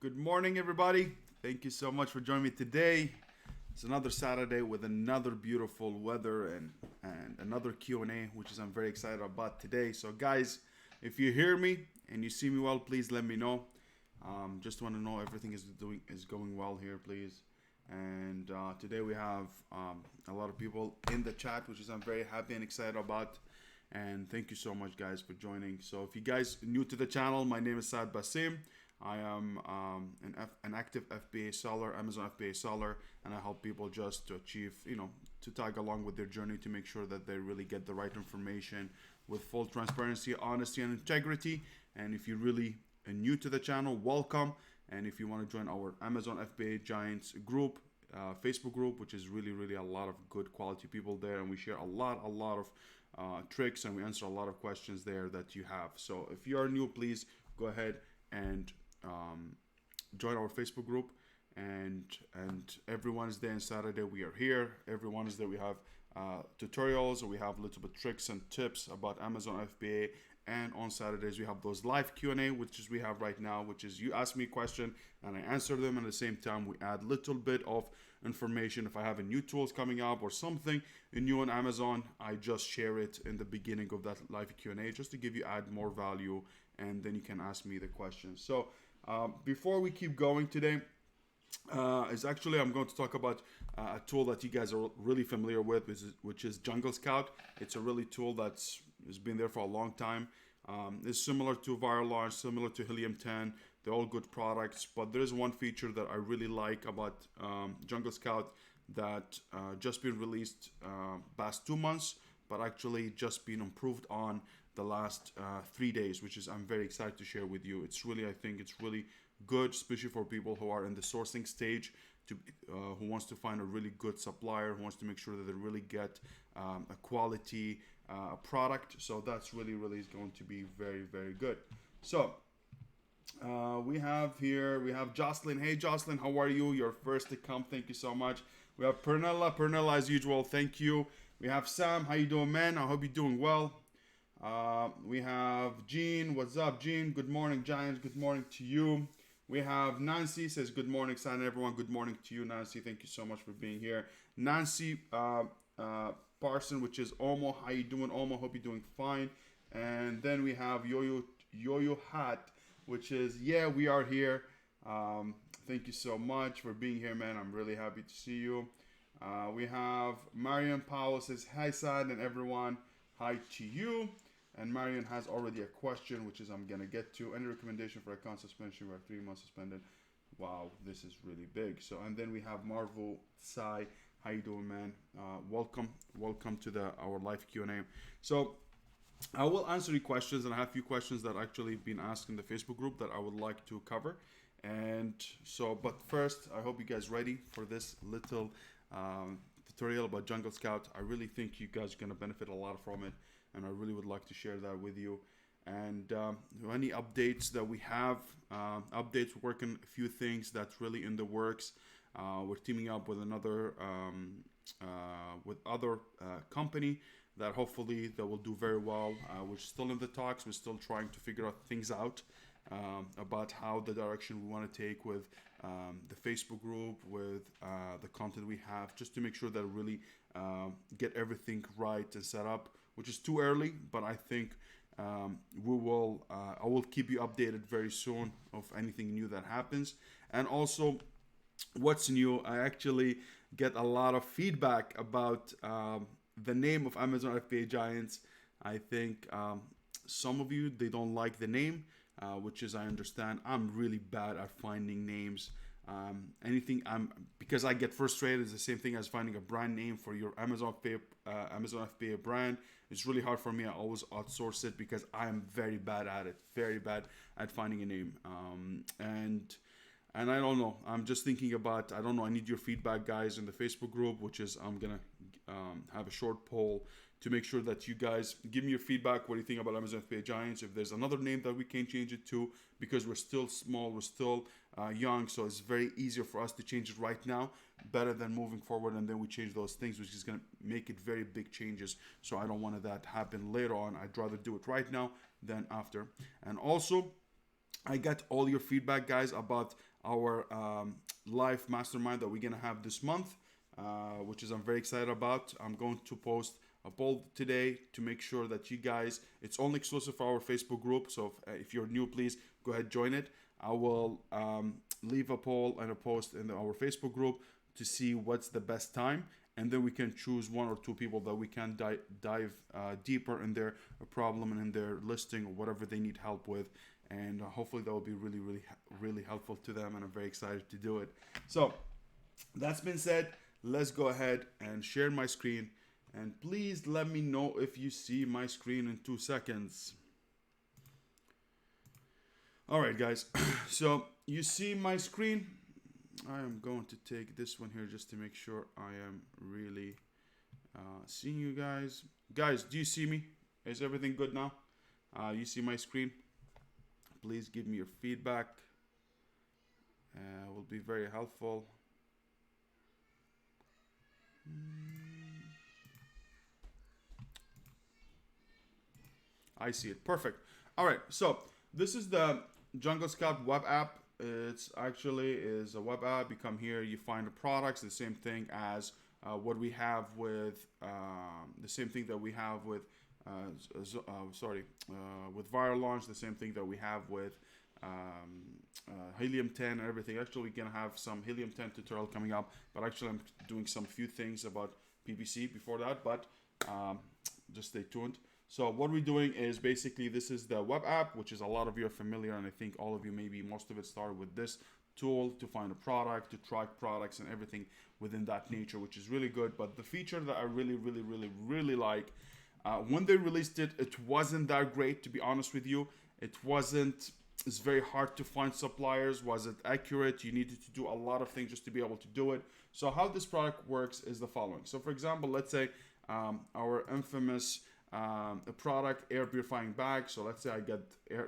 Good morning, everybody. Thank you so much for joining me today. It's another Saturday with another beautiful weather and another Q&A, which is I'm very excited about today. So, guys, if you hear me and you see me well, please let me know. Just want to know everything is going well here, please. And today we have a lot of people in the chat, which is I'm very happy and excited about. And thank you so much, guys, for joining. So, if you guys are new to the channel, my name is Saad Basim. I am an active FBA seller, Amazon FBA seller, and I help people just to achieve, to tag along with their journey to make sure that they really get the right information with full transparency, honesty, and integrity. And if you're really new to the channel, welcome. And if you want to join our Amazon FBA Giants group, Facebook group, which is really a lot of good quality people there, and we share a lot of tricks, and we answer a lot of questions there that you have. So if you are new, please go ahead and join our Facebook group, and every Wednesday and Saturday we are here. Every Wednesday we have tutorials, we have little bit tricks and tips about Amazon FBA, and on Saturdays we have those live Q&A, which is we have right now, which is you ask me a question and I answer them, and at the same time we add little bit of information. If I have a new tools coming up or something new on Amazon, I just share it in the beginning of that live Q&A just to give you add more value, and then you can ask me the questions. So before we keep going today, is actually I'm going to talk about a tool that you guys are really familiar with, which is Jungle Scout. It's a really tool that's has been there for a long time. It's similar to Viral Launch, similar to Helium 10. They're all good products, but there is one feature that I really like about Jungle Scout that just been released past 2 months, but actually just been improved on the last 3 days, which is I'm very excited to share with you. It's really, I think it's really good, especially for people who are in the sourcing stage, to who wants to find a really good supplier, who wants to make sure that they really get a quality product. So that's really is going to be very good. So we have Jocelyn. Hey Jocelyn, how are you? You're first to come. Thank you so much. We have Pernella as usual. Thank you. We have Sam. How you doing, man? I hope you're doing well. We have Gene. What's up, Gene? Good morning, Giants. Good morning to you. We have Nancy says good morning, San everyone. Good morning to you, Nancy. Thank you so much for being here. Nancy Parson, which is Omo. How you doing, Omo? Hope you're doing fine. And then we have Yo-Yo Hat, which is we are here. Thank you so much for being here, man. I'm really happy to see you. We have Marion Powell says hi, Sad and everyone. Hi to you. And Marion has already a question, which is I'm gonna get to. Any recommendation for account suspension? We're 3 months suspended. Wow, this is really big. So, and then we have Marvel Sai. How you doing, man? Welcome to our live Q&A. So I will answer your questions, and I have a few questions that actually been asked in the Facebook group that I would like to cover. And so, but first, I hope you guys ready for this little tutorial about Jungle Scout. I really think you guys are gonna benefit a lot from it, and I really would like to share that with you. And any updates that we have, we're working a few things that's really in the works. We're teaming up with another other company that hopefully that will do very well. We're still in the talks. We're still trying to figure out things out about how the direction we want to take with the Facebook group, with the content we have, just to make sure that really get everything right and set up, which is too early, but I think we will. I will keep you updated very soon of anything new that happens. And also, what's new? I actually get a lot of feedback about the name of Amazon FBA Giants. I think some of you, they don't like the name, which is I understand. I'm really bad at finding names. Because I get frustrated. It's the same thing as finding a brand name for your Amazon FBA brand. It's really hard for me. I always outsource it because I'm very bad at it. Very bad at finding a name. And I don't know. I'm just thinking about. I don't know. I need your feedback, guys, in the Facebook group, which is I'm gonna have a short poll to make sure that you guys give me your feedback. What do you think about Amazon FBA Giants? If there's another name that we can change it to, because we're still small, we're still young, so it's very easier for us to change it right now, better than moving forward and then we change those things, which is going to make it very big changes. So I don't want that happen later on. I'd rather do it right now than after. And also, I got all your feedback, guys, about our live mastermind that we're gonna have this month, which is I'm very excited about. I'm going to post a poll today to make sure that you guys, it's only exclusive for our Facebook group. So if you're new, please go ahead, join it. I will leave a poll and a post in our Facebook group to see what's the best time, and then we can choose one or two people that we can dive deeper in their problem and in their listing or whatever they need help with, and hopefully that will be really, really, really helpful to them, and I'm very excited to do it. So that's been said, let's go ahead and share my screen, and please let me know if you see my screen in 2 seconds. All right, guys, so you see my screen. I am going to take this one here just to make sure I am really seeing you guys. Guys, do you see me? Is everything good now? You see my screen? Please give me your feedback. Will be very helpful. I see it. Perfect. All right, so this is the Jungle Scout web app. It's actually is a web app. You come here, you find the products, the same thing as what we have with the same thing that we have with with Viral Launch, the same thing that we have with Helium 10 and everything. Actually, we're gonna have some Helium 10 tutorial coming up, but actually I'm doing some few things about PPC before that, but just stay tuned. So what we're doing is basically, this is the web app, which is a lot of you are familiar, and I think all of you, maybe most of it, started with this tool to find a product, to track products and everything within that nature, which is really good. But the feature that I really like, when they released it, it wasn't that great, to be honest with you. It's very hard to find suppliers. Was it accurate? You needed to do a lot of things just to be able to do it. So how this product works is the following. So for example, let's say our infamous a product, air purifying bag. So let's say I get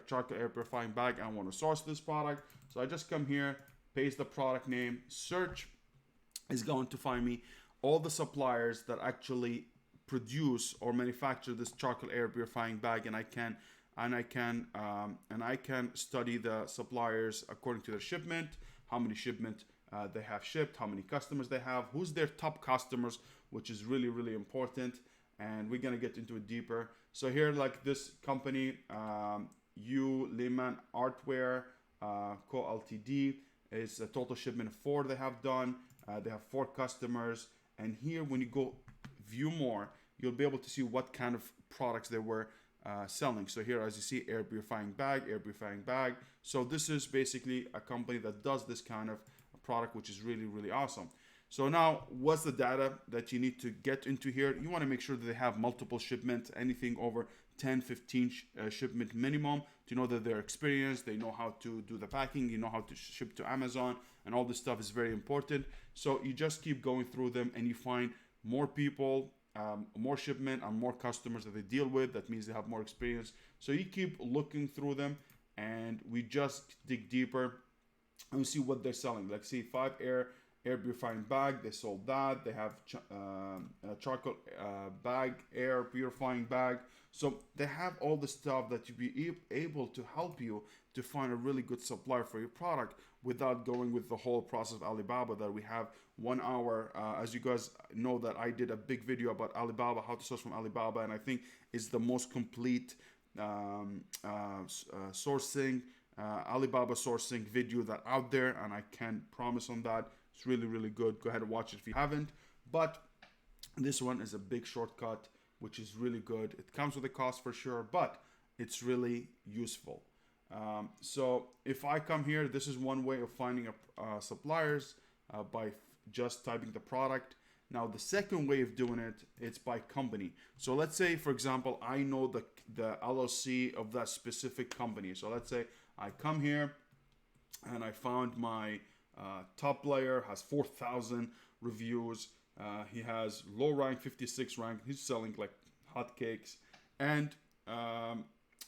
charcoal air purifying bag and I want to source this product. So I just come here, paste the product name, search is going to find me all the suppliers that actually produce or manufacture this charcoal air purifying bag, and I can study the suppliers according to their shipment, how many shipment they have shipped, how many customers they have, who's their top customers, which is really important. And we're gonna get into it deeper. So here, like this company, U Lehman Artware Co Ltd, is a total shipment of 4 they have done. They have 4 customers, and here when you go view more, you'll be able to see what kind of products they were selling. So here, as you see, air purifying bag. So this is basically a company that does this kind of product, which is really awesome. So now, what's the data that you need to get into here? You want to make sure that they have multiple shipments, anything over 10, 15 shipment minimum, to know that they're experienced, they know how to do the packing, you know how to ship to Amazon, and all this stuff is very important. So you just keep going through them, and you find more people, more shipment, and more customers that they deal with. That means they have more experience. So you keep looking through them, and we just dig deeper and we see what they're selling. Like, see, 5 air purifying bag, they sold that. They have a charcoal bag, air purifying bag. So they have all the stuff that you'll be able to help you to find a really good supplier for your product without going with the whole process of Alibaba that we have 1 hour. As you guys know, that I did a big video about Alibaba, how to source from Alibaba, and I think it's the most complete sourcing, Alibaba sourcing video that out there, and I can promise on that. It's really good. Go ahead and watch it if you haven't. But this one is a big shortcut, which is really good. It comes with a cost for sure, but it's really useful. So if I come here, this is one way of finding suppliers by just typing the product. Now the second way of doing it, it's by company. So let's say, for example, I know the LLC of that specific company. So let's say I come here and I found my top player, has 4,000 reviews. He has low rank, 56 rank. He's selling like hotcakes, and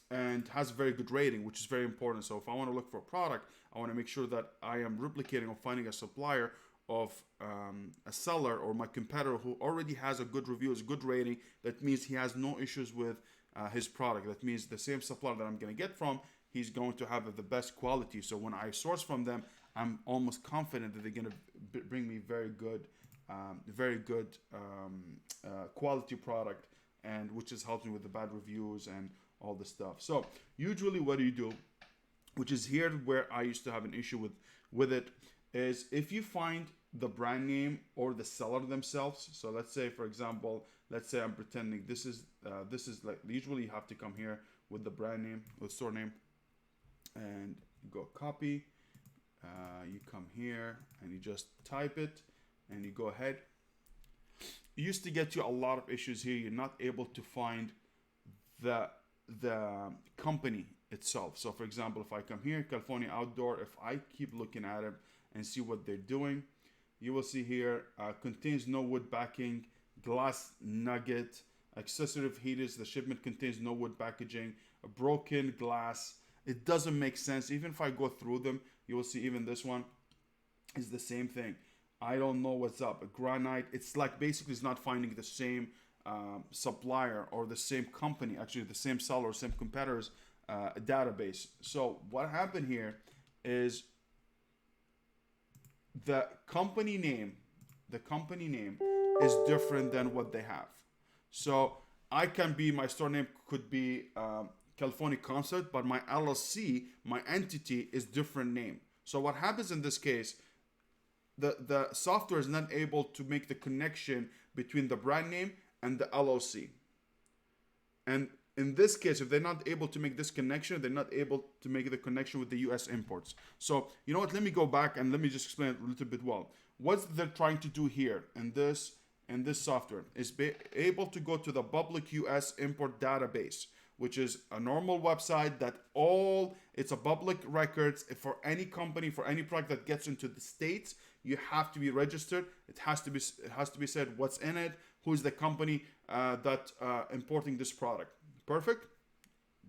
has a very good rating, which is very important. So if I want to look for a product, I want to make sure that I am replicating or finding a supplier of a seller or my competitor who already has a good review, a good rating. That means he has no issues with his product. That means the same supplier that I'm going to get from, he's going to have the best quality. So when I source from them, I'm almost confident that they're gonna bring me very good quality product, and which has helped me with the bad reviews and all the stuff. So usually, what do you do? Which is here where I used to have an issue with it, is if you find the brand name or the seller themselves. So let's say, for example, let's say I'm pretending this is like, usually you have to come here with the brand name, with store name, and you go copy. You come here and you just type it, and you go ahead. It used to get you a lot of issues here. You're not able to find the company itself. So for example, if I come here, California Outdoor, if I keep looking at it and see what they're doing, you will see here, contains no wood backing, glass nugget, accessory of heaters. The shipment contains no wood packaging, a broken glass. It doesn't make sense. Even if I go through them, you will see even this one is the same thing. I don't know what's up. A granite, it's like basically it's not finding the same supplier or the same company, actually the same seller, same competitors database. So what happened here is the company name is different than what they have. So my store name could be California Concept, but my LLC, my entity, is different name. So what happens in this case, the software is not able to make the connection between the brand name and the LLC. And in this case, if they're not able to make this connection, they're not able to make the connection with the US imports. So, you know what, let me go back and let me just explain it a little bit well. What they're trying to do here in this software is be able to go to the public US import database, which is a normal website that it's a public records for any company, for any product that gets into the States. You have to be registered. It has to be said what's in it, who's the company that importing this product. Perfect?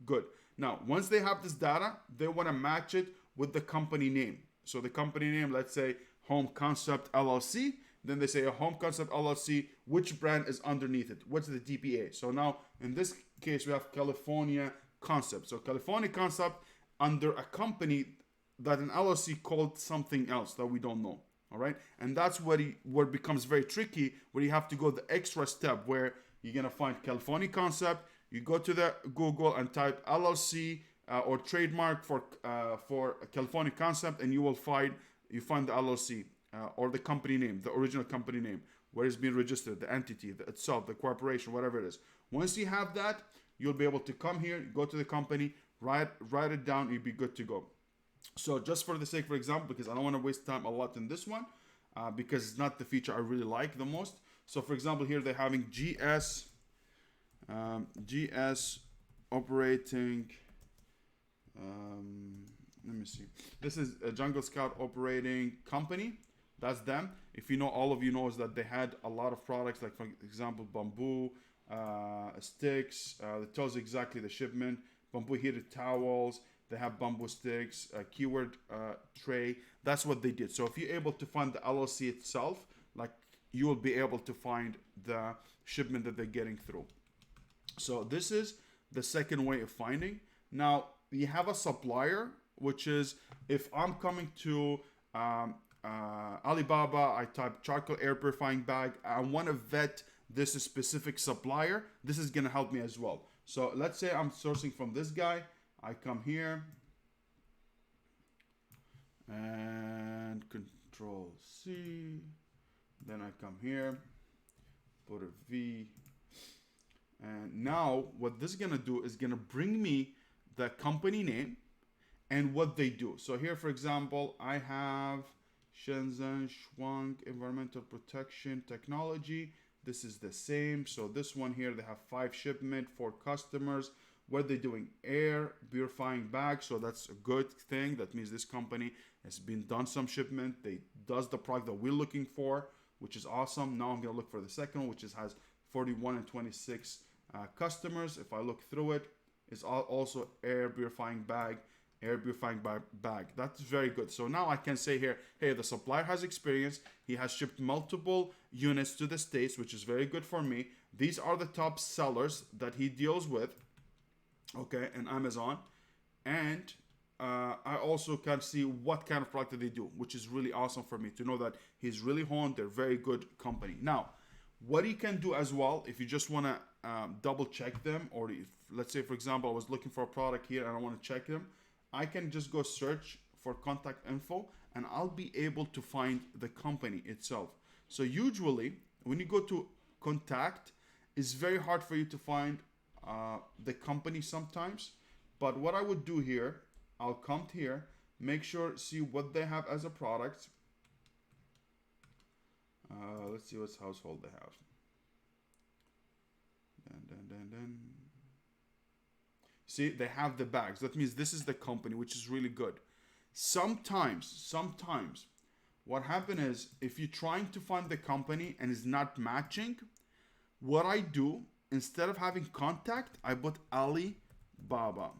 Good. Now, once they have this data, they want to match it with the company name. So the company name, let's say Home Concept LLC. Then they say a Home Concept LLC, which brand is underneath it? What's the DPA? So now, in this case, we have California Concept. So California Concept under a company that an LLC called something else that we don't know. All right. And that's where it becomes very tricky, where you have to go the extra step where you're going to find California Concept. You go to the Google and type LLC or trademark for California Concept, and you find the LLC or the company name, the original company name, where it's being registered, the entity itself, the corporation, whatever it is. Once you have that, you'll be able to come here, go to the company, write it down, you'll be good to go. So just for the sake, for example, because I don't want to waste time a lot in this one, because it's not the feature I really like the most. So for example, here they're having GS operating. Let me see. This is a Jungle Scout operating company. That's them. If you know, all of you knows that they had a lot of products, like for example, bamboo sticks. It tells exactly the shipment. Bamboo heated towels. They have bamboo sticks, keyword tray. That's what they did. So if you're able to find the LLC itself, like, you will be able to find the shipment that they're getting through. So this is the second way of finding. Now you have a supplier, which is if I'm coming to Alibaba, I type charcoal air purifying bag. I want to vet this specific supplier. This is gonna help me as well. So let's say I'm sourcing from this guy. I come here and Control C. Then I come here, put a V. And now what this is gonna do is gonna bring me the company name and what they do. So here, for example, I have Shenzhen Shuang Environmental Protection Technology. This is the same. So this one here, they have 5 shipment for customers. What they're doing, air purifying bags. So that's a good thing. That means this company has been done some shipment. They does the product that we're looking for, which is awesome. Now I'm gonna look for the second one, which has 41 and 26 customers. If I look through it, it's also air purifying bag. That's very good. So now I can say here, hey, the supplier has experience. He has shipped multiple units to the States, which is very good for me. These are the top sellers that he deals with, okay, in Amazon. And I also can see what kind of product that they do, which is really awesome for me to know that he's really honed. They're very good company. Now, what you can do as well, if you just want to double check them, or if, let's say, for example, I was looking for a product here and I want to check them, I can just go search for contact info and I'll be able to find the company itself. So usually, when you go to contact, it's very hard for you to find the company sometimes. But what I would do here, I'll come here, make sure, see what they have as a product. Let's see what household they have. Then. See, they have the bags. That means this is the company, which is really good. Sometimes, what happens is if you're trying to find the company and it's not matching, what I do, instead of having contact, I put Alibaba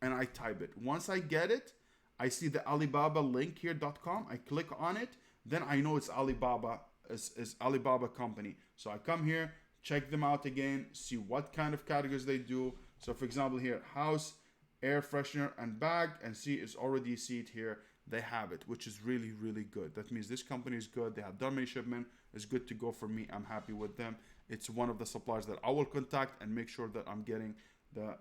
and I type it. Once I get it, I see the Alibaba link here.com. I click on it, then I know it's Alibaba, is Alibaba company. So I come here, check them out again, see what kind of categories they do. So for example here, house, air freshener and bag, and see it's already, see it here, they have it, which is really, really good. That means this company is good. They have done my shipment. It's good to go for me. I'm happy with them. It's one of the suppliers that I will contact and make sure that I'm getting the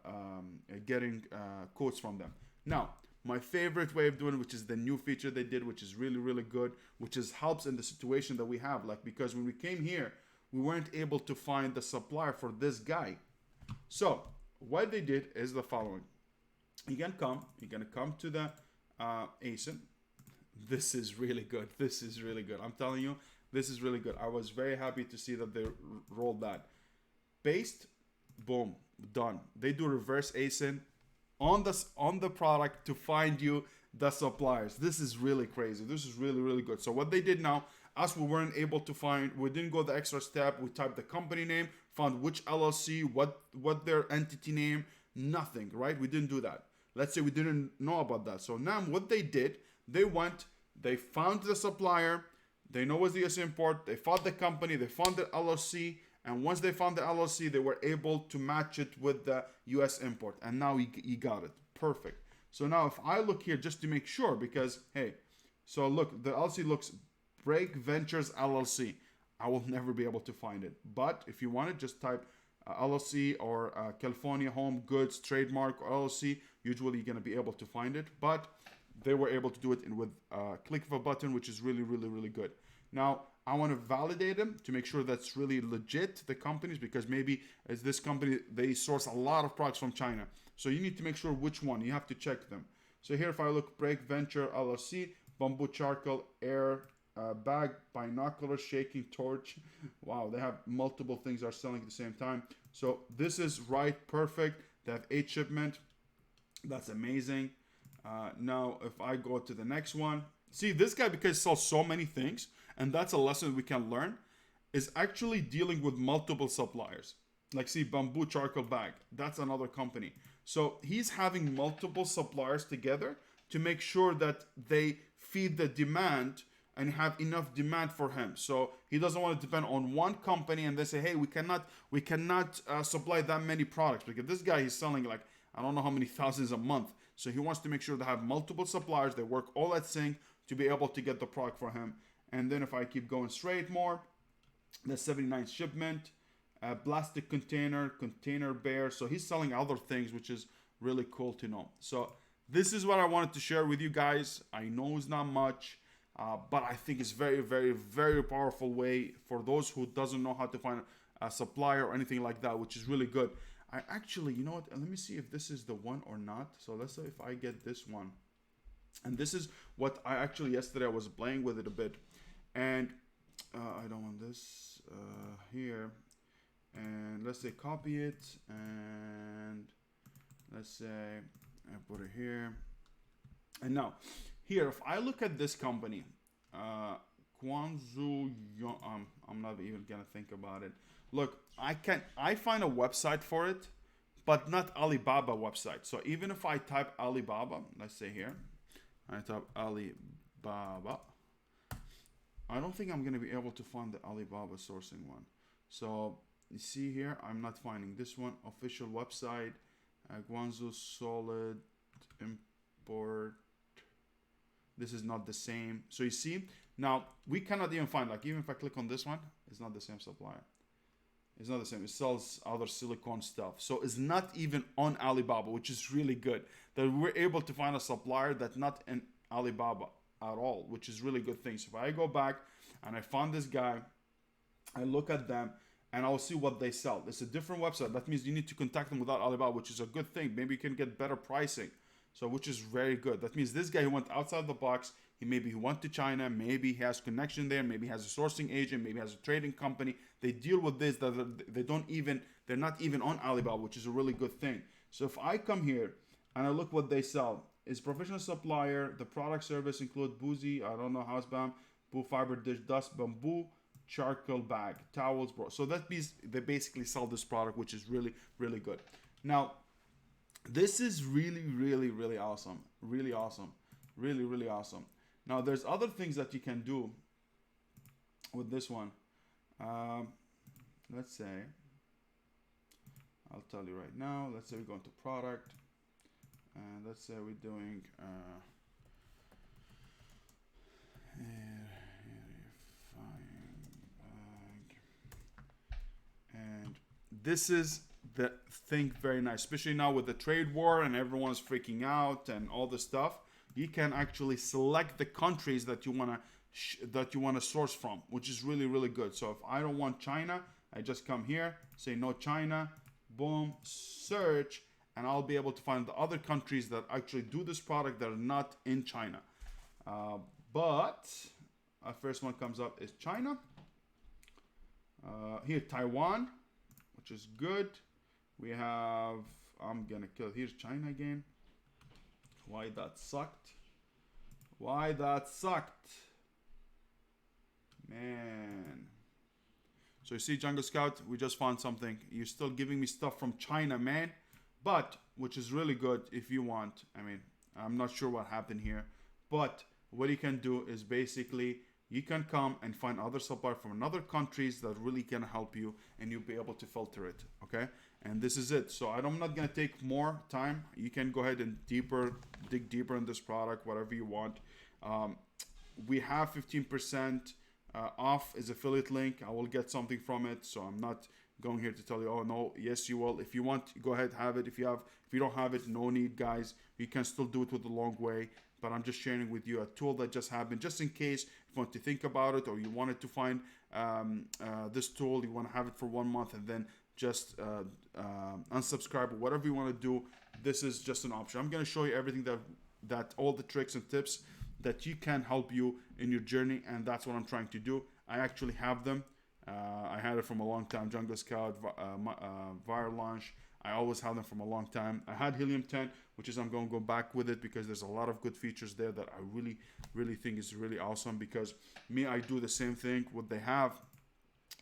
quotes from them. Now, my favorite way of doing it, which is the new feature they did, which is really, really good, which is helps in the situation that we have. Like, because when we came here, we weren't able to find the supplier for this guy. So what they did is the following. You're gonna come to the ASIN. This is really good. This is really good. I'm telling you, this is really good. I was very happy to see that they rolled that. Paste, boom, done. They do reverse ASIN on the product to find you the suppliers. This is really crazy. This is really, really good. So what they did now, us, we weren't able to find, we didn't go the extra step. We typed the company name, found which LLC, what their entity name, nothing, right? We didn't do that. Let's say we didn't know about that. So now what they did, they found the supplier, they know what's the US import, they found the company, they found the LLC, and once they found the LLC, they were able to match it with the US import. And now he got it. Perfect. So now if I look here just to make sure, because, hey, so look, the LLC looks Break Ventures LLC. I will never be able to find it. But if you want it, just type LLC or California Home Goods Trademark LLC. Usually you're going to be able to find it. But they were able to do it with a click of a button, which is really, really, really good. Now, I want to validate them to make sure that's really legit, the companies, because maybe as this company, they source a lot of products from China. So you need to make sure which one. You have to check them. So here, if I look, Break Venture LLC, Bamboo Charcoal, Air, Bag, Binocular, Shaking Torch. Wow, they have multiple things are selling at the same time. So this is right, perfect. They have 8 shipment. That's amazing. Now, if I go to the next one, see this guy, because he sells so many things, and that's a lesson we can learn, is actually dealing with multiple suppliers. Like, see, Bamboo Charcoal Bag, that's another company. So he's having multiple suppliers together to make sure that they feed the demand and have enough demand for him. So he doesn't want to depend on one company and they say, hey, we cannot supply that many products, because this guy is selling like, I don't know how many thousands a month. So he wants to make sure they have multiple suppliers. They work all at sync to be able to get the product for him. And then if I keep going straight more, the 79th shipment, plastic container bear. So he's selling other things, which is really cool to know. So this is what I wanted to share with you guys. I know it's not much, but I think it's very, very, very powerful way for those who doesn't know how to find a supplier or anything like that, which is really good. I actually, you know what? Let me see if this is the one or not. So let's say if I get this one. And this is what I actually, yesterday I was playing with it a bit. And I don't want this here. And let's say copy it. And let's say I put it here. And now, here, if I look at this company, Guangzhou, I'm not even gonna think about it. Look, I find a website for it, but not Alibaba website. So even if I type Alibaba, let's say here, I type Alibaba, I don't think I'm gonna be able to find the Alibaba sourcing one. So you see here, I'm not finding this one. Official website, Guangzhou Solid import. This is not the same. So you see, now we cannot even find, like even if I click on this one, it's not the same supplier. It's not the same. It sells other silicone stuff. So it's not even on Alibaba, which is really good. That we're able to find a supplier that's not in Alibaba at all, which is really good thing. So if I go back and I find this guy, I look at them and I'll see what they sell. It's a different website. That means you need to contact them without Alibaba, which is a good thing. Maybe you can get better pricing. So which is very good. That means this guy who went outside the box. He went to China. Maybe he has connection there. Maybe he has a sourcing agent. Maybe he has a trading company. They deal with this. They're not even on Alibaba, which is a really good thing. So if I come here and I look what they sell, it's professional supplier. The product service include boozy, I don't know, house balm, boo fiber dish dust, bamboo, charcoal bag, towels, bro. So that means they basically sell this product, which is really, really good. Now, this is really, really, really awesome. Really awesome. Really, really awesome. Now, there's other things that you can do with this one. Let's say, I'll tell you right now. Let's say we go into product. And let's say we're doing and this is the thing, very nice, especially now with the trade war and everyone's freaking out and all this stuff. You can actually select the countries that you want to source from, which is really, really good. So if I don't want China, I just come here, say no China, boom, search, and I'll be able to find the other countries that actually do this product that are not in China. But our first one comes up is China. Here, Taiwan, which is good. We have, I'm gonna kill, here's China again. Why that sucked? Why that sucked? Man. So you see, Jungle Scout, we just found something. You're still giving me stuff from China, man. But, which is really good if you want. I mean, I'm not sure what happened here. But what you can do is basically, you can come and find other suppliers from other countries that really can help you, and you'll be able to filter it, okay? And this is it. So I'm not gonna take more time. You can go ahead and dig deeper in this product, whatever you want. We have 15% off as affiliate link. I will get something from it, so I'm not going here to tell you, oh no, yes you will. If you want, go ahead, have it. If you don't have it, no need, guys. You can still do it with the long way. But I'm just sharing with you a tool that just happened, just in case if you want to think about it, or you wanted to find this tool, you want to have it for 1 month and then just unsubscribe, or whatever you want to do. This is just an option. I'm going to show you everything that all the tricks and tips that you can help you in your journey, and that's what I'm trying to do. I actually have them. I had it from a long time. Jungle Scout, Viral Launch. I always have them from a long time. I had Helium 10, which is I'm going to go back with it because there's a lot of good features there that I really, really think is really awesome. Because me, I do the same thing what they have.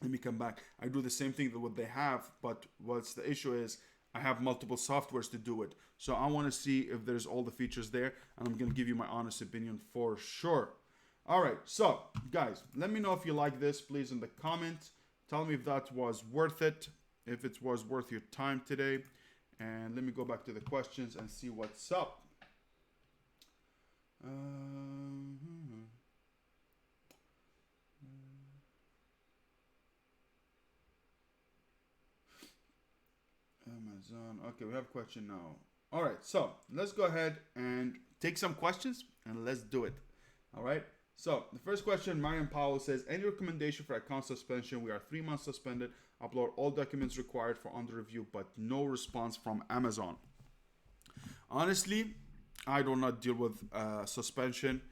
Let me come back. I do the same thing that what they have, but what's the issue is I have multiple softwares to do it. So I want to see if there's all the features there, and I'm going to give you my honest opinion for sure. All right, so guys, let me know if you like this, please, in the comments. Tell me if that was worth it, if it was worth your time today. And let me go back to the questions and see what's up. Amazon. Okay, we have a question now. All right, so let's go ahead and take some questions and let's do it. All right. So the first question, Mariam Powell says, any recommendation for account suspension? We are 3 months suspended. Upload all documents required for under review, but no response from Amazon. Honestly, I do not deal with suspension.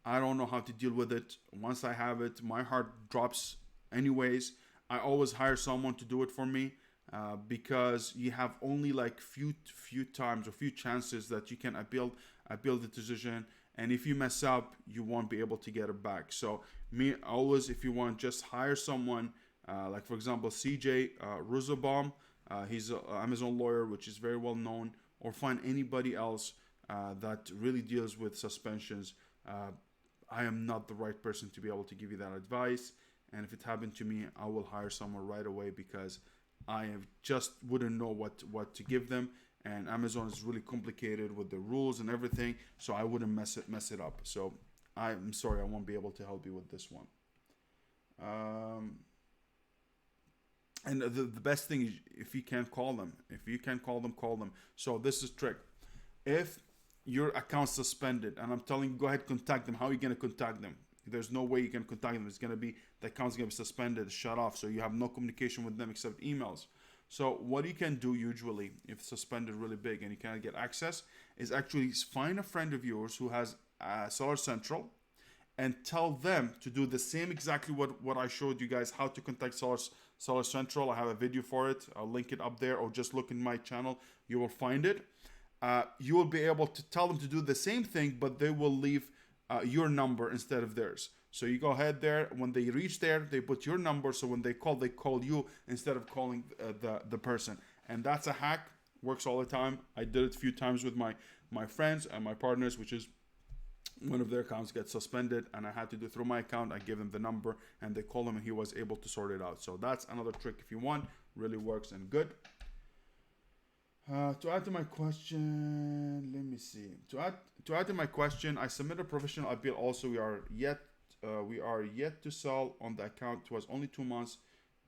I don't know how to deal with it. Once I have it, my heart drops anyways. I always hire someone to do it for me because you have only like few times or few chances that you can appeal the decision. And if you mess up, you won't be able to get it back. So me, always, if you want, just hire someone, like for example, CJ Rosenbaum. He's an Amazon lawyer, which is very well known, or find anybody else that really deals with suspensions. I am not the right person to be able to give you that advice. And if it happened to me, I will hire someone right away because I just wouldn't know what to give them. and Amazon is really complicated with the rules and everything, so I wouldn't mess it up. So I'm sorry, I won't be able to help you with this one. And the best thing is if you can't call them. If you can't call them, call them. So this is trick. If your account's suspended, and I'm telling you, go ahead, contact them. How are you going to contact them? There's no way you can contact them. It's going to be, the account's going to be suspended, shut off. So you have no communication with them except emails. So what you can do usually, if it's suspended really big and you cannot get access, is actually find a friend of yours who has Seller Central and tell them to do the same exactly what I showed you guys, how to contact Seller Central. I have a video for it. I'll link it up there, or just look in my channel. You will find it. You will be able to tell them to do the same thing, but they will leave your number instead of theirs. So you go ahead there. When they reach there, they put your number. So when they call you instead of calling the person. And that's a hack. Works all the time. I did it a few times with my friends and my partners, which is one of their accounts gets suspended, and I had to do through my account. I gave them the number, and they called him, and he was able to sort it out. So that's another trick if you want. Really works and good. To add to my question, let me see. To add to my question, I submitted a professional appeal. Also, we are yet to sell on the account. It was only 2 months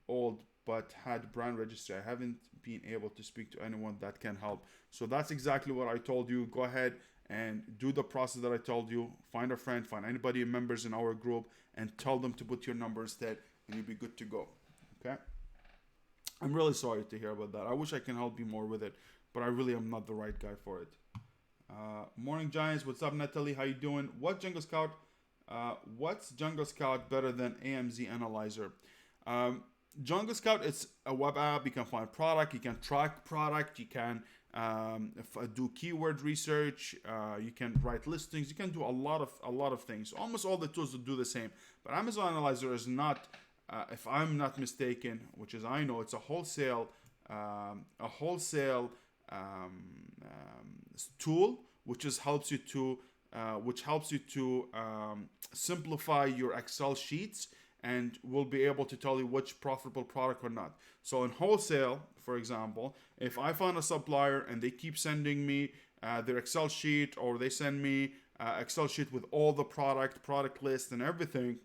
old, but had brand registry. I haven't been able to speak to anyone that can help. So that's exactly what I told you. Go ahead and do the process that I told you. Find a friend, find anybody members in our group, and tell them to put your number instead, and you'll be good to go. Okay. I'm really sorry to hear about that. I wish I can help you more with it, but I really am not the right guy for it. Morning Giants, what's up Natalie? How you doing? What's Jungle Scout better than AMZ Analyzer? Jungle Scout, it's a web app. You can find product, you can track product, you can do keyword research, you can write listings, you can do a lot of things. Almost all the tools will do the same, but Amazon Analyzer is not, if I'm not mistaken, which is, I know it's a wholesale tool, which helps you to simplify your Excel sheets, and will be able to tell you which profitable product or not. So in wholesale, for example, if I find a supplier and they keep sending me their Excel sheet, or they send me Excel sheet with all the product list and everything,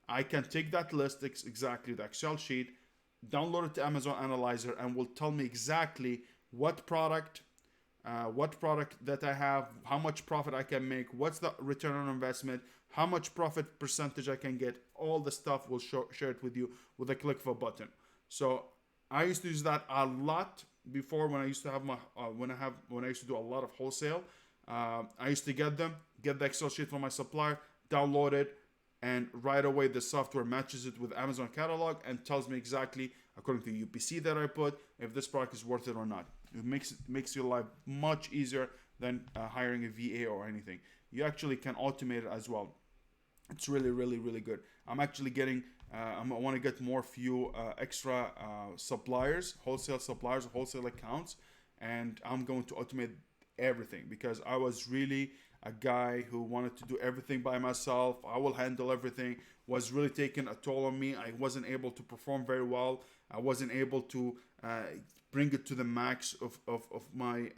I can take that list, exactly the Excel sheet, download it to Amazon Analyzer, and will tell me exactly what product that I have, how much profit I can make, what's the return on investment, how much profit percentage I can get. All the stuff will share it with you with a click of a button. So I used to use that a lot before, when I used to have my when I used to do a lot of wholesale. I used to get the Excel sheet from my supplier, download it, and right away the software matches it with Amazon catalog and tells me exactly, according to the UPC that I put, if this product is worth it or not. It makes your life much easier than hiring a VA or anything. You actually can automate it as well. It's really, really, really good. I'm actually getting, I want to get more few extra suppliers, wholesale accounts, and I'm going to automate everything, because I was really a guy who wanted to do everything by myself. I will handle everything. Was really taking a toll on me. I wasn't able to perform very well. I wasn't able to bring it to the max of my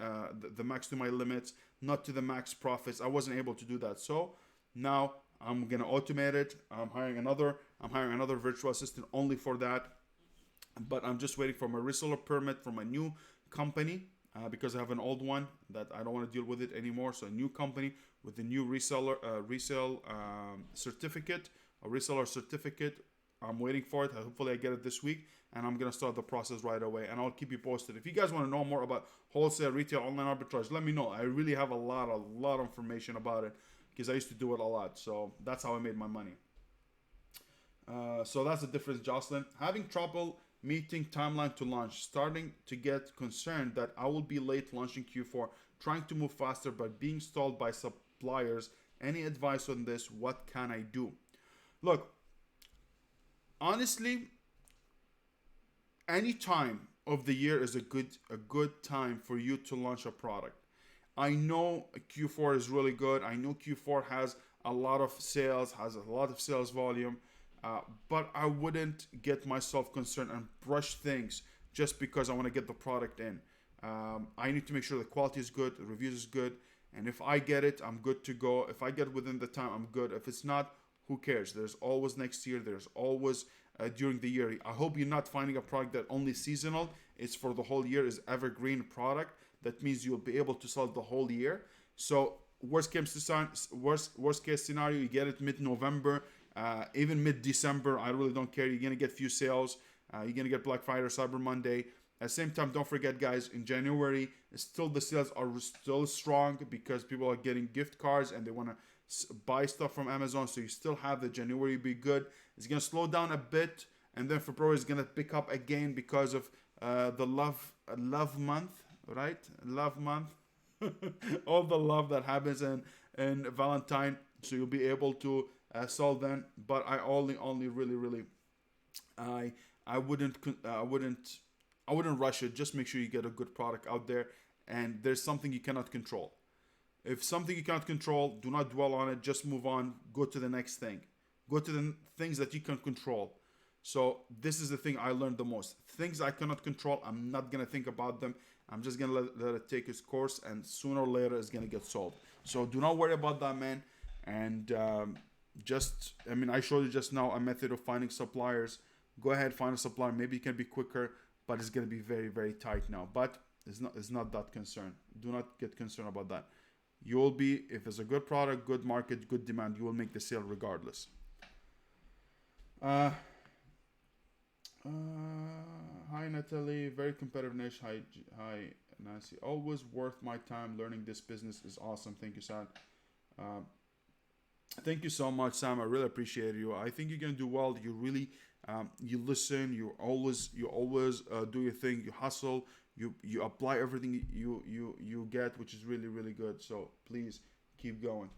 the max to my limits, not to the max profits. I wasn't able to do that. So now I'm gonna automate it. I'm hiring another virtual assistant only for that. But I'm just waiting for my reseller permit from a new company, because I have an old one that I don't want to deal with it anymore. So a new company with a new reseller certificate, a reseller certificate. I'm waiting for it. Hopefully I get it this week, and I'm gonna start the process right away, and I'll keep you posted. If you guys want to know more about wholesale, retail, online arbitrage, let me know. I really have a lot of information about it, because I used to do it a lot. So that's how I made my money. So that's the difference, Jocelyn. Having trouble meeting timeline to launch, starting to get concerned that I will be late launching Q4, trying to move faster but being stalled by suppliers. Any advice on this? What can I do? Look, honestly, any time of the year is a good time for you to launch a product. I know Q4 is really good. I know Q4 has a lot of sales, volume. But I wouldn't get myself concerned and rush things just because I want to get the product in. I need to make sure the quality is good, the reviews is good, and if I get it, I'm good to go. If I get it within the time, I'm good. If it's not, who cares? There's always next year. There's always during the year. I hope you're not finding a product that only seasonal. It's for the whole year. Is evergreen product. That means you'll be able to sell the whole year. So worst case scenario, you get it mid-November, even mid-December. I really don't care. You're gonna get few sales. You're gonna get Black Friday, Cyber Monday. At the same time, don't forget, guys, in January, still the sales are still strong because people are getting gift cards and they want to buy stuff from Amazon. So you still have the January be good. It's going to slow down a bit. And then February is going to pick up again because of the love month, right? Love month. All the love that happens in Valentine. So you'll be able to sell then. But I only really, I wouldn't rush it. Just make sure you get a good product out there. And there's something you cannot control. If something you cannot control, do not dwell on it. Just move on. Go to the next thing. Go to the things that you can control. So this is the thing I learned the most. Things I cannot control, I'm not going to think about them. I'm just going to let it take its course. And sooner or later, it's going to get solved. So do not worry about that, man. And I showed you just now a method of finding suppliers. Go ahead, find a supplier. Maybe it can be quicker. But it's going to be very, very tight now. But it's not that concern. Do not get concerned about that. You will be, if it's a good product, good market, good demand, you will make the sale regardless. Hi, Natalie. Very competitive niche. Hi, Nancy. Always worth my time. Learning this business is awesome. Thank you, Saad. Thank you so much, Sam. I really appreciate you. I think you're gonna do well. You really, you listen. You always do your thing. You hustle. You apply everything you get, which is really, really good. So please keep going.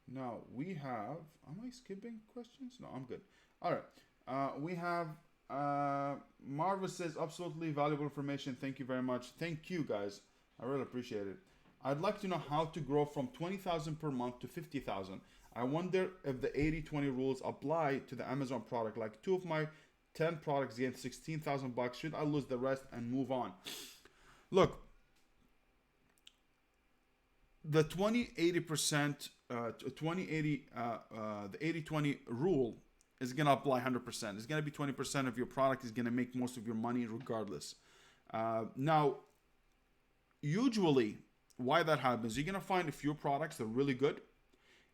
Now we have. Am I skipping questions? No, I'm good. All right. We have. Marva says absolutely valuable information. Thank you very much. Thank you, guys. I really appreciate it. I'd like to know how to grow from 20,000 per month to 50,000. I wonder if the 80-20 rules apply to the Amazon product. Like 2 of my 10 products gain 16,000 bucks. Should I lose the rest and move on? Look, the 20-80%, the 80-20 rule is going to apply 100%. It's going to be 20% of your product is going to make most of your money regardless. Now, usually, why that happens, you're going to find a few products that are really good,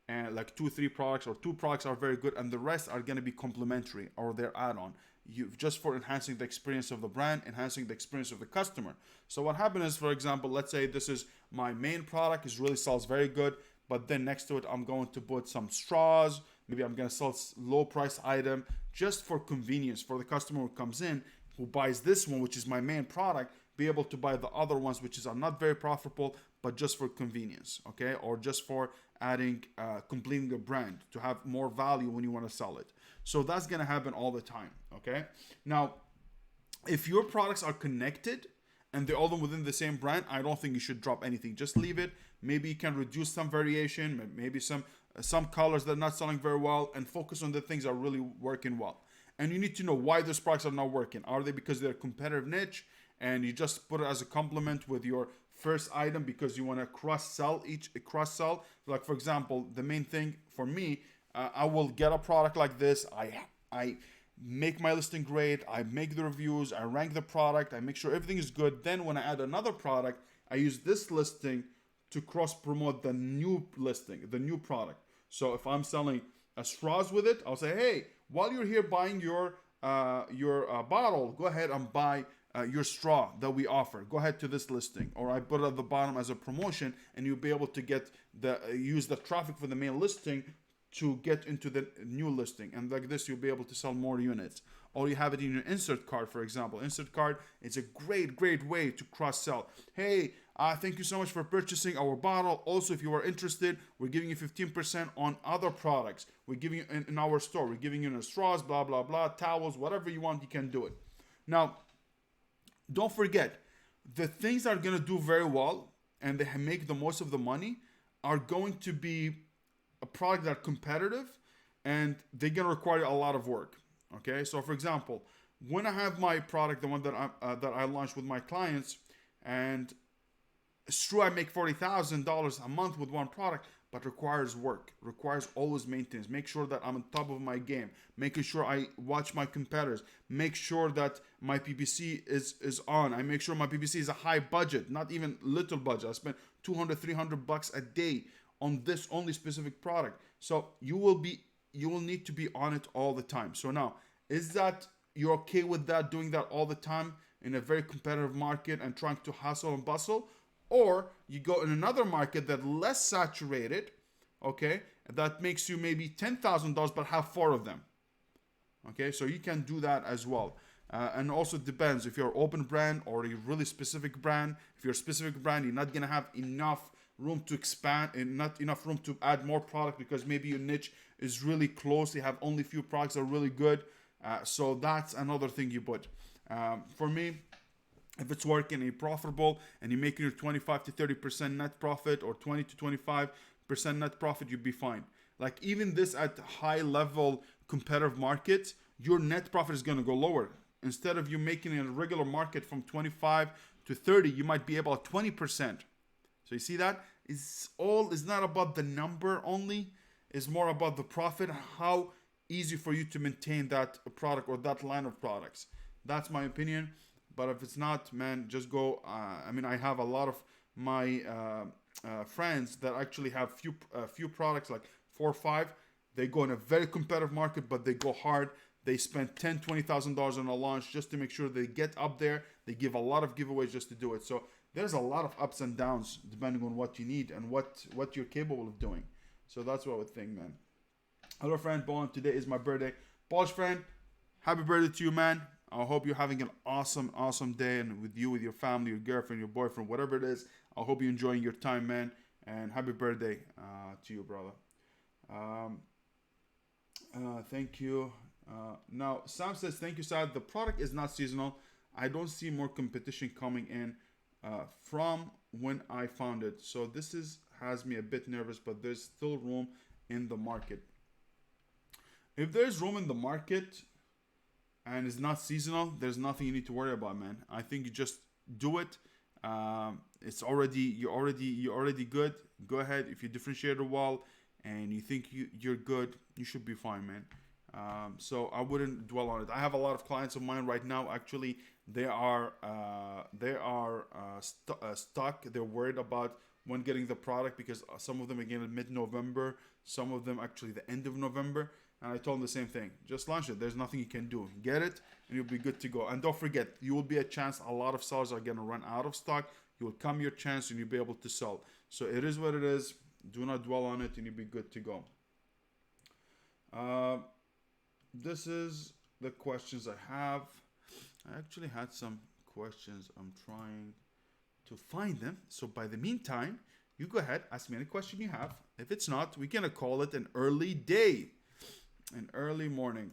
and like 2-3 products or 2 products are very good, and the rest are going to be complementary or they're add-on. You just for enhancing the experience of the brand, enhancing the experience of the customer. So what happens is, for example, let's say this is my main product, is really sells very good, but then next to it, I'm going to put some straws. Maybe I'm going to sell low price item just for convenience for the customer who comes in, who buys this one, which is my main product, be able to buy the other ones, which are not very profitable, but just for convenience, okay? Or just for adding, completing the brand to have more value when you want to sell it. So that's going to happen all the time, okay? Now, if your products are connected and they're all within the same brand, I don't think you should drop anything. Just leave it. Maybe you can reduce some variation, maybe some colors that are not selling very well, and focus on the things that are really working well. And you need to know why those products are not working. Are they because they're a competitive niche and you just put it as a complement with your first item because you want to cross-sell? Like, for example, the main thing for me, I will get a product like this. I make my listing great. I make the reviews. I rank the product. I make sure everything is good. Then when I add another product, I use this listing to cross-promote the new listing, the new product. So if I'm selling straws with it, I'll say, hey, while you're here buying your bottle, go ahead and buy your straw that we offer. Go ahead to this listing, or I put it at the bottom as a promotion, and you'll be able to get use the traffic for the main listing to get into the new listing, and like this you'll be able to sell more units. Or you have it in your insert card, for example. Insert card is a great way to cross sell. Hey, thank you so much for purchasing our bottle. Also, if you are interested, we're giving you 15% on other products. We're giving you in our store. We're giving you straws, blah, blah, blah, towels, whatever you want, you can do it. Now, don't forget, the things that are going to do very well and they make the most of the money are going to be a product that are competitive and they're going to require a lot of work. Okay, so for example, when I have my product, the one that I launched with my clients, and it's true I make $40,000 a month with one product, but requires work, requires always maintenance. Make sure that I'm on top of my game, making sure I watch my competitors, make sure that my PPC is on. I make sure my PPC is a high budget, not even little budget. I spend 200, $300 a day on this only specific product. So you will need to be on it all the time. So now, is that you're okay with that, doing that all the time in a very competitive market and trying to hustle and bustle? Or you go in another market that less saturated, okay, that makes you maybe $10,000 but have four of them. Okay, so you can do that as well. And also depends if you're an open brand or a really specific brand. If you're a specific brand, you're not gonna have enough room to expand and not enough room to add more product because maybe your niche is really close. You have only few products that are really good. So that's another thing you put. For me, if it's working and you're profitable and you're making your 25 to 30% net profit or 20 to 25% net profit, you'll be fine. Like even this at high level competitive markets, your net profit is going to go lower. Instead of you making in a regular market from 25 to 30, you might be able at 20%. So you see that? It's not about the number only. It's more about the profit, how easy for you to maintain that product or that line of products. That's my opinion. But if it's not, man, just go. I have a lot of my friends that actually have few products, like 4 or 5. They go in a very competitive market, but they go hard. They spend $10,000-$20,000 on a launch just to make sure they get up there. They give a lot of giveaways just to do it. So there's a lot of ups and downs depending on what you need and what you're capable of doing. So that's what I would think, man. Hello, friend Bolan. Today is my birthday. Polish friend, happy birthday to you, man. I hope you're having an awesome day, and with you, with your family, your girlfriend, your boyfriend, whatever it is. I hope you're enjoying your time, man. And happy birthday to you, brother. Thank you. Now, Sam says, thank you, Saad. The product is not seasonal. I don't see more competition coming in from when I found it. So this has me a bit nervous, but there's still room in the market. If there's room in the market and it's not seasonal, there's nothing you need to worry about, man. I think you just do it. You're already good. Go ahead. If you differentiate well and you think you're good, you should be fine, man. So I wouldn't dwell on it. I have a lot of clients of mine right now. Actually, they are stuck. They're worried about when getting the product because some of them again in mid-November, some of them actually the end of November. And I told them the same thing. Just launch it. There's nothing you can do. Get it, and you'll be good to go. And don't forget, you will be a chance. A lot of sellers are going to run out of stock. You will come your chance, and you'll be able to sell. So it is what it is. Do not dwell on it, and you'll be good to go. This is the questions I have. I actually had some questions. I'm trying to find them. So by the meantime, you go ahead, ask me any question you have. If it's not, we're going to call it an early day. An early morning.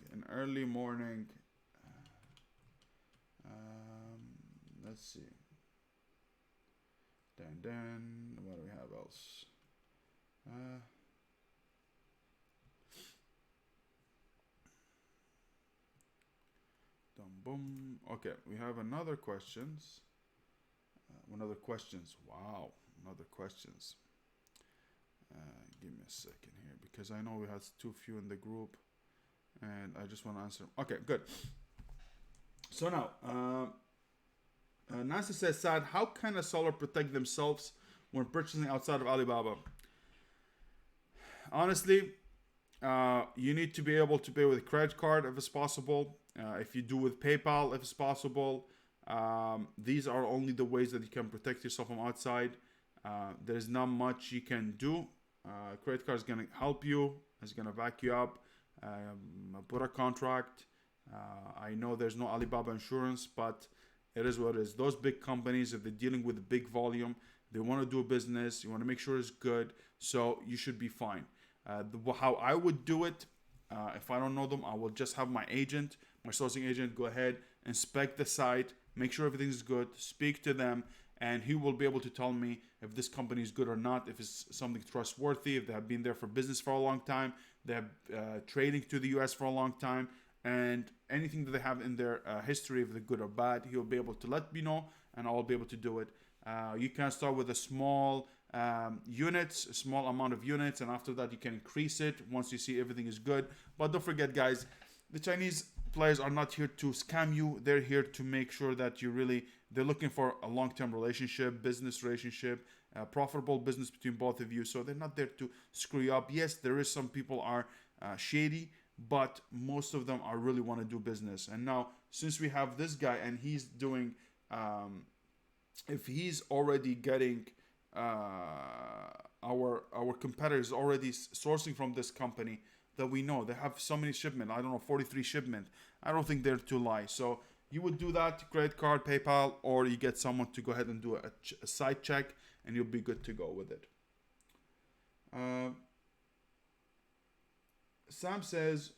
Let's see. Then what do we have else? Boom. Okay, we have another questions. Wow, another questions. Give me a second here because I know we had too few in the group, and I just want to answer. Okay, good. So now, Nancy says, Saad, how can a seller protect themselves when purchasing outside of Alibaba? Honestly, you need to be able to pay with a credit card if it's possible. If you do with PayPal, if it's possible. These are only the ways that you can protect yourself from outside. There's not much you can do. Credit card is going to help you. It's going to back you up. Put a contract. I know there's no Alibaba insurance, but it is what it is. Those big companies, if they're dealing with big volume, they want to do a business. You want to make sure it's good. So you should be fine. How I would do it, if I don't know them, I will just have my agent, my sourcing agent, go ahead, inspect the site, make sure everything's good, speak to them, and he will be able to tell me if this company is good or not, if it's something trustworthy, if they have been there for business for a long time, they have trading to the US for a long time, and anything that they have in their history, if they're good or bad, he'll be able to let me know, and I'll be able to do it. You can start with a small units, a small amount of units, and after that you can increase it once you see everything is good. But don't forget, guys, the Chinese players are not here to scam you. They're here to make sure that you really, they're looking for a long-term relationship, business relationship, profitable business between both of you. So they're not there to screw you up. Yes, there is some people are shady, but most of them are really want to do business. And now, since we have this guy and he's doing, if he's already getting our competitors already sourcing from this company that we know they have so many shipment, I don't know, 43 shipment, I don't think they're to lie. So you would do that, credit card, PayPal, or you get someone to go ahead and do a site check, and you'll be good to go with it. Sam says,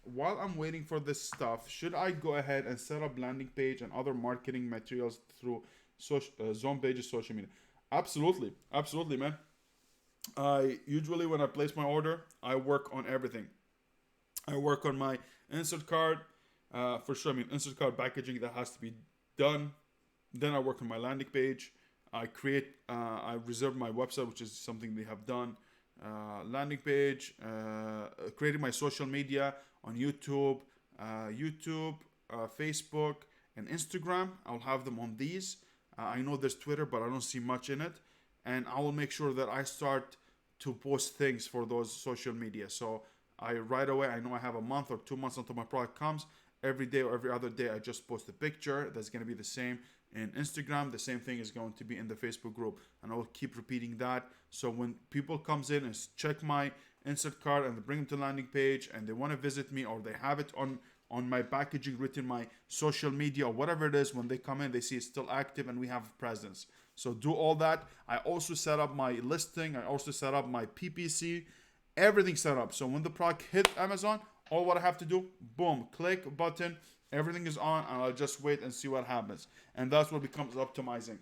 while I'm waiting for this stuff, should I go ahead and set up landing page and other marketing materials through Zone Pages social media? Absolutely, absolutely, man. I usually, when I place my order, I work on everything. I work on my insert card, for sure. I mean, insert card packaging that has to be done. Then I work on my landing page. I reserve my website, which is something they have done. Landing page, creating my social media on YouTube, Facebook, and Instagram. I'll have them on these. I know there's Twitter, but I don't see much in it. And I will make sure that I start to post things for those social media. So right away, I know I have a month or 2 months until my product comes. Every day or every other day, I just post a picture. That's going to be the same in Instagram. The same thing is going to be in the Facebook group. And I will keep repeating that. So when people comes in and check my insert card and they bring them to landing page and they want to visit me, or they have it on my packaging written, my social media or whatever it is, when they come in, they see it's still active and we have presence. So do all that. I also set up my listing. I also set up my PPC. Everything set up. So when the product hit Amazon, all what I have to do, boom, click button, everything is on, and I'll just wait and see what happens. And that's what becomes optimizing.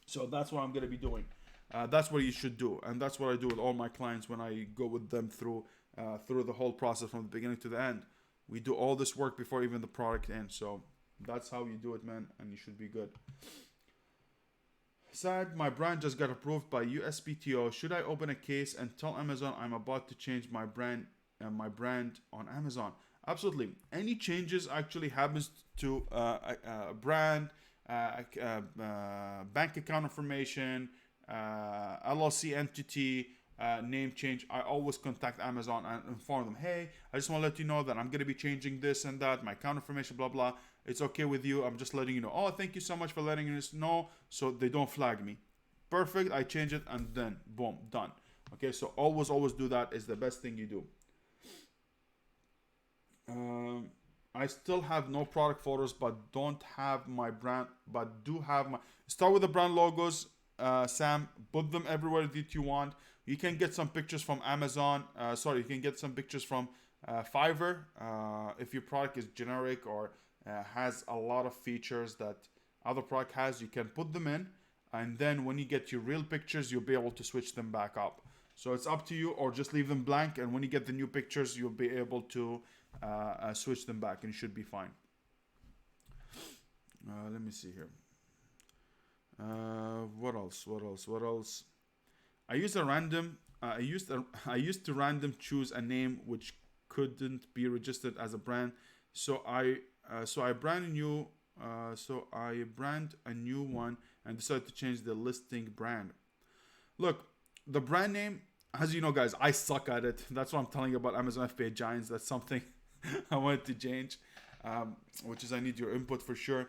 So that's what I'm going to be doing. That's what you should do. And that's what I do with all my clients when I go with them through the whole process from the beginning to the end. We do all this work before even the product ends. So that's how you do it, man, and you should be good. Saad, my brand just got approved by USPTO. Should I open a case and tell Amazon I'm about to change my brand on Amazon? Absolutely. Any changes actually happens to a brand, bank account information, LLC entity, name change, I always contact Amazon and inform them, hey, I just want to let you know that I'm going to be changing this and that, my account information, blah, blah. It's okay with you. I'm just letting you know. Oh, thank you so much for letting us know, so they don't flag me. Perfect. I change it and then boom, done. Okay, so always do that. Is the best thing you do. I still have no product photos, but don't have my brand, but do have my, start with the brand logos. Sam, put them everywhere that you want. You can get some pictures from Amazon. You can get some pictures from Fiverr. If your product is generic or has a lot of features that other product has, you can put them in, and then when you get your real pictures, you'll be able to switch them back up. So it's up to you, or just leave them blank, and when you get the new pictures, you'll be able to switch them back, and you should be fine. Let me see here. What else? I used to random choose a name which couldn't be registered as a brand, so I brand a new one and decided to change the listing brand. Look, the brand name, as you know, guys, I suck at it. That's what I'm telling you about Amazon FBA Giants. That's something I wanted to change, which is I need your input for sure.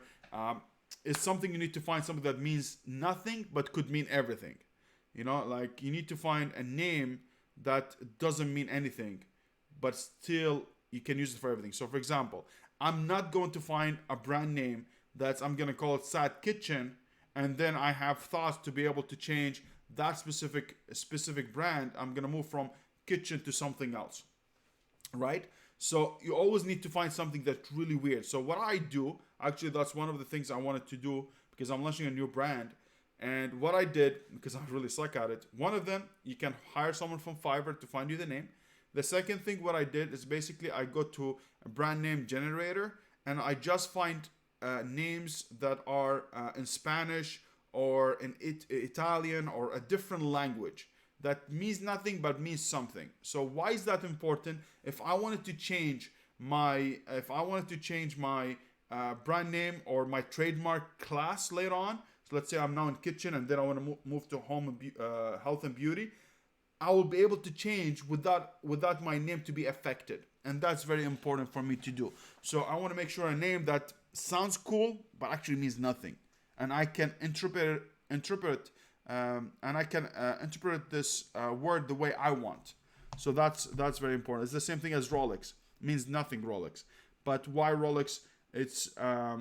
It's something you need to find something that means nothing but could mean everything. You know, like you need to find a name that doesn't mean anything, but still you can use it for everything. So for example, I'm not going to find a brand name I'm going to call it Saad Kitchen, and then I have thoughts to be able to change that specific brand. I'm going to move from kitchen to something else, right? So you always need to find something that's really weird. So what I do, actually, that's one of the things I wanted to do because I'm launching a new brand. And what I did, because I really suck at it, one of them, you can hire someone from Fiverr to find you the name. The second thing what I did is basically I go to a brand name generator and I just find names that are in Spanish or in Italian or a different language that means nothing but means something. So why is that important? If I wanted to change my brand name or my trademark class later on, so let's say I'm now in kitchen and then I want to move to home and health and beauty, I will be able to change without my name to be affected, and that's very important for me to do. So I want to make sure a name that sounds cool but actually means nothing, and I can interpret this word the way I want. So that's very important. It's the same thing as Rolex. It means nothing, Rolex. But why Rolex? It's a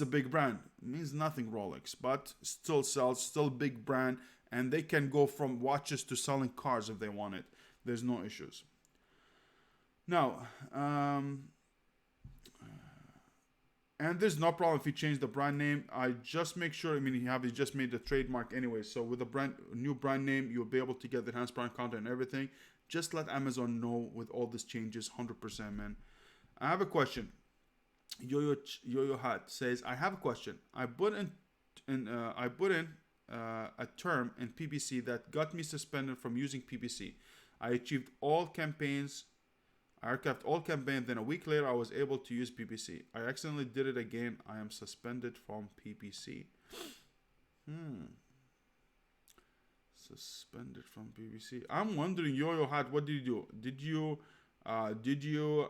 big brand. It means nothing, Rolex, but still sells, still big brand, and they can go from watches to selling cars if they want it. There's no issues. Now, and there's no problem if you change the brand name. I just make sure, you just made the trademark anyway. So with a new brand name, you'll be able to get the enhanced brand content and everything. Just let Amazon know with all these changes, 100%, man. I have a question. Yo-Yo Hat says, I have a question. I put in a term in PPC that got me suspended from using PPC. I achieved all campaigns. I archived all campaigns. Then a week later, I was able to use PPC. I accidentally did it again. I am suspended from PPC. Suspended from PPC. I'm wondering, Yo-Yo Hat, what did you do? Did you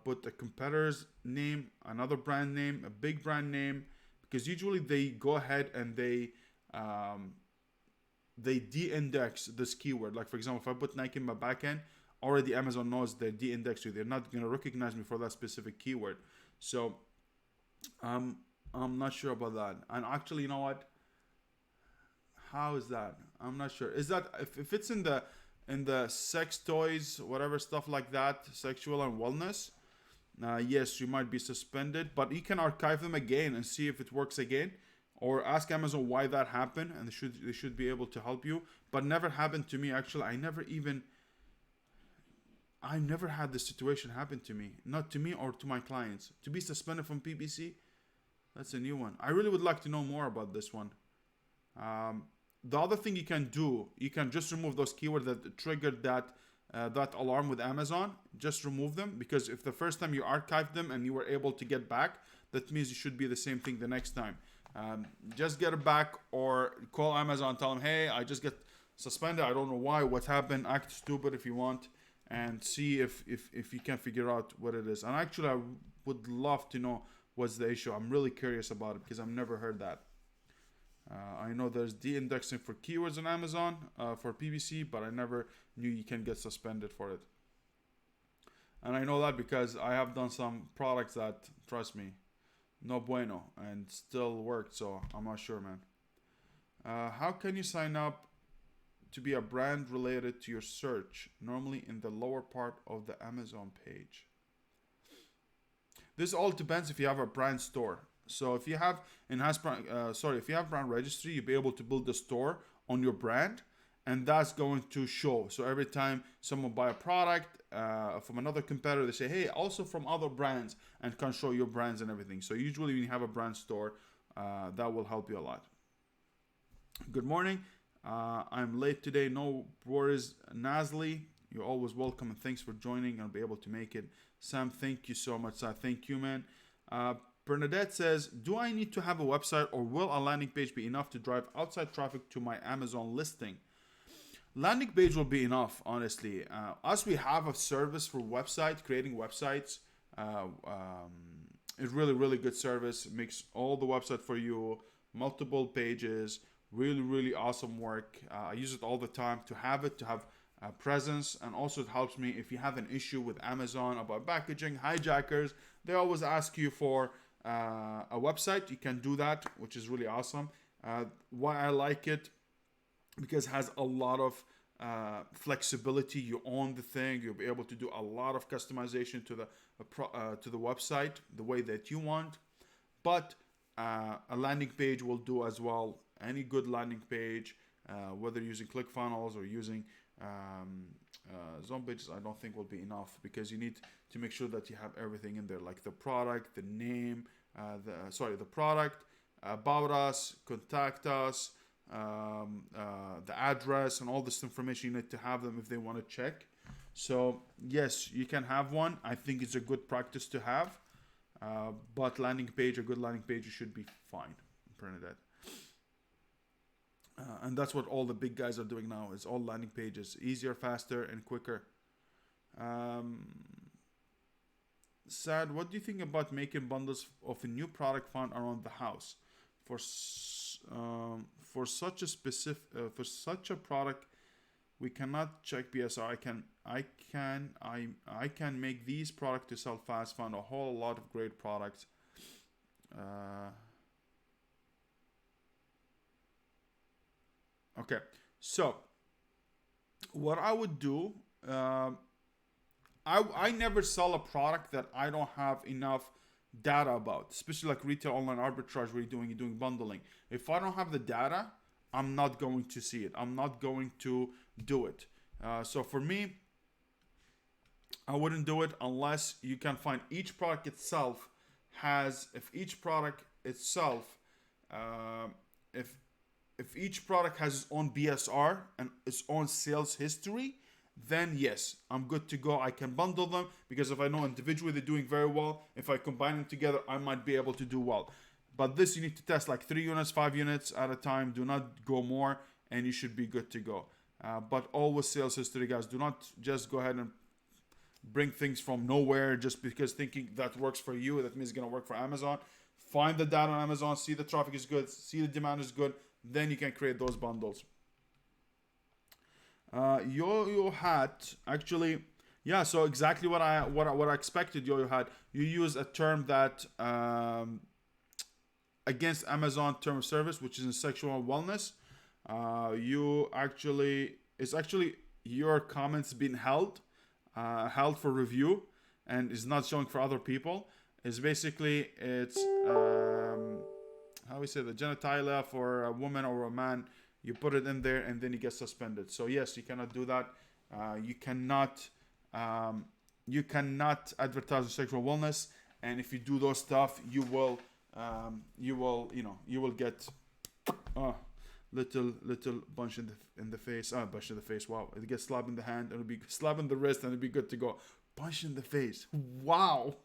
put a competitor's name, another brand name, a big brand name? Because usually they go ahead and they de-index this keyword. Like for example, if I put Nike in my backend, already Amazon knows they're de-indexed you. They're not gonna recognize me for that specific keyword. So I'm not sure about that. And actually, you know what? How is that? I'm not sure. Is that if it's in the sex toys, whatever stuff like that, sexual and wellness? Yes, you might be suspended, but you can archive them again and see if it works again, or ask Amazon why that happened, and they should be able to help you. But never happened to me. Actually, I never had this situation happen to me, not to me or to my clients. To be suspended from PPC, that's a new one. I really would like to know more about this one. The other thing you can do, you can just remove those keywords that triggered that alarm with Amazon. Just remove them, because if the first time you archived them and you were able to get back, that means it should be the same thing the next time. Just get it back, or call Amazon, tell them, hey, I just get suspended. I don't know why, what happened. Act stupid if you want, and see if you can figure out what it is. And actually, I would love to know what's the issue. I'm really curious about it because I've never heard that. I know there's de-indexing for keywords on Amazon for PPC, but I never knew you can get suspended for it. And I know that because I have done some products that, trust me, no bueno, and still worked, so I'm not sure, man. How can you sign up to be a brand related to your search, normally in the lower part of the Amazon page? This all depends if you have a brand store. So if you have if you have brand registry, you'll be able to build a store on your brand, and that's going to show. So every time someone buy a product from another competitor, they say, hey, also from other brands, and can show your brands and everything. So usually when you have a brand store, that will help you a lot. Good morning. I'm late today. No worries, Nazli. You're always welcome, and thanks for joining. I'll be able to make it. Sam, thank you so much. Thank you, man. Bernadette says, do I need to have a website, or will a landing page be enough to drive outside traffic to my Amazon listing? Landing page will be enough, honestly. As we have a service for creating websites, it's really, really good service. It makes all the website for you, multiple pages, really, really awesome work. I use it all the time to have presence, and also it helps me if you have an issue with Amazon about packaging, hijackers. They always ask you for a website. You can do that, which is really awesome. Why I like it, because it has a lot of flexibility. You own the thing. You'll be able to do a lot of customization to the website the way that you want. But a landing page will do as well. Any good landing page, whether using ClickFunnels or using Zone pages I don't think will be enough, because you need to make sure that you have everything in there, like the product, the name, the product, about us, contact us, the address, and all this information. You need to have them if they want to check. So yes, you can have one. I think it's a good practice to have. But a good landing page, you should be fine. Bernadette. And that's what all the big guys are doing now. Is all landing pages, easier, faster, and quicker. Saad, what do you think about making bundles of a new product found around the house for such a specific for such a product? We cannot check BSR. I can make these products to sell fast. Found a whole lot of great products. Okay, so what I would do, I never sell a product that I don't have enough data about, especially like retail online arbitrage where you're doing bundling. If I don't have the data, I'm not going to see it. I'm not going to do it. So for me, I wouldn't do it unless you can find each product itself if each product itself, if each product has its own BSR and its own sales history, then yes, I'm good to go. I can bundle them, because if I know individually they're doing very well, if I combine them together, I might be able to do well. But this, you need to test like 3 units, 5 units at a time. Do not go more, and you should be good to go. But always sales history, guys. Do not just go ahead and bring things from nowhere just because thinking that works for you. That means it's going to work for Amazon. Find the data on Amazon, see the traffic is good, see the demand is good. Then you can create those bundles. Yo-Yo Hat, actually, yeah. So exactly what I expected. Yo-Yo Hat, you use a term that against Amazon term of service, which is in sexual wellness. It's actually your comments being held for review, and is not showing for other people. It's basically how we say, the genitalia for a woman or a man. You put it in there, and then you get suspended. So yes, you cannot do that. You cannot advertise on sexual wellness, and if you do those stuff, you will get little bunch in the face. Bunch in the face. Wow, it gets slapped in the hand, and it'll be slap in the wrist, and it'll be good to go. Punch in the face. Wow,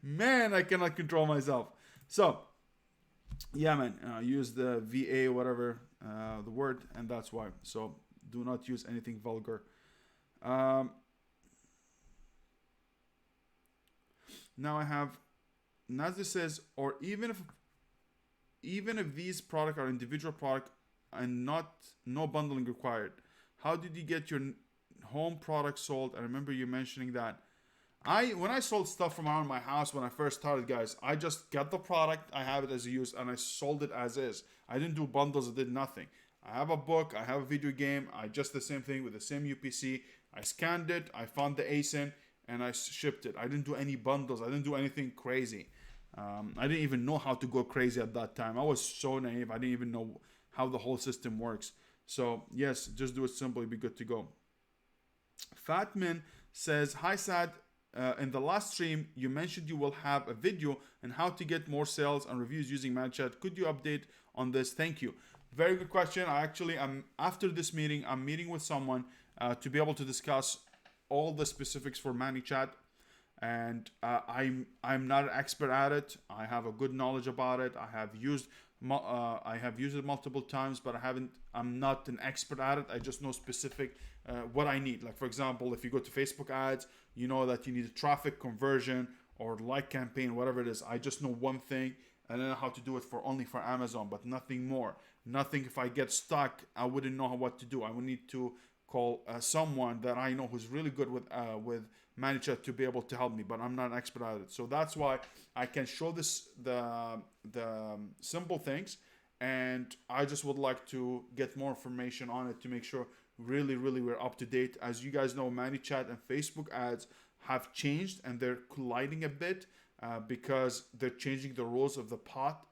man, I cannot control myself. So yeah, man, use the VA, whatever the word, and that's why. So do not use anything vulgar. Now I have Nazir says, or even if these products are individual product and no bundling required, how did you get your home product sold? I remember you mentioning that. When I sold stuff from around my house when I first started, guys, I just got the product, I have it as a use, and I sold it as is. I didn't do bundles, I did nothing. I have a book, I have a video game, I just the same thing with the same UPC. I scanned it, I found the ASIN, and I shipped it. I didn't do any bundles, I didn't do anything crazy. I didn't even know how to go crazy at that time. I was so naive, I didn't even know how the whole system works. So yes, just do it simply, be good to go. Fatman says, hi Saad. In the last stream, you mentioned you will have a video on how to get more sales and reviews using ManyChat. Could you update on this? Thank you. Very good question. After this meeting, I'm meeting with someone to be able to discuss all the specifics for ManyChat. And I'm not an expert at it. I have a good knowledge about it. I have used it multiple times, but I'm not an expert at it. I just know specific what I need. Like for example, if you go to Facebook ads, you know that you need a traffic conversion or like campaign, whatever it is. I just know one thing, and I know how to do it only for Amazon, but nothing more. Nothing. If I get stuck, I wouldn't know what to do. I would need to call someone that I know who's really good with ManyChat to be able to help me, but I'm not an expert at it. So that's why I can show the simple things, and I just would like to get more information on it to make sure really we're up to date. As you guys know, ManyChat and Facebook ads have changed, and they're colliding a bit because they're changing the rules of the bot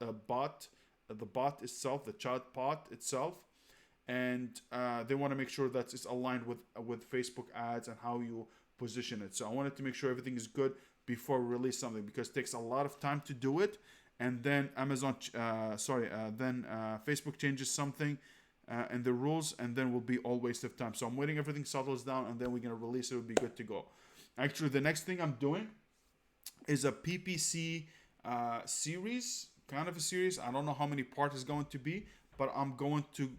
itself, the chat bot itself. and they want to make sure that it's aligned with Facebook ads and how you position it. So I wanted to make sure everything is good before we release something, because it takes a lot of time to do it, and then Facebook changes something and the rules, and then will be all waste of time. So I'm waiting everything settles down, and then we're gonna release it. Will be good to go. Actually, the next thing I'm doing is a PPC series, kind of a series. I don't know how many parts it's going to be, but I'm going to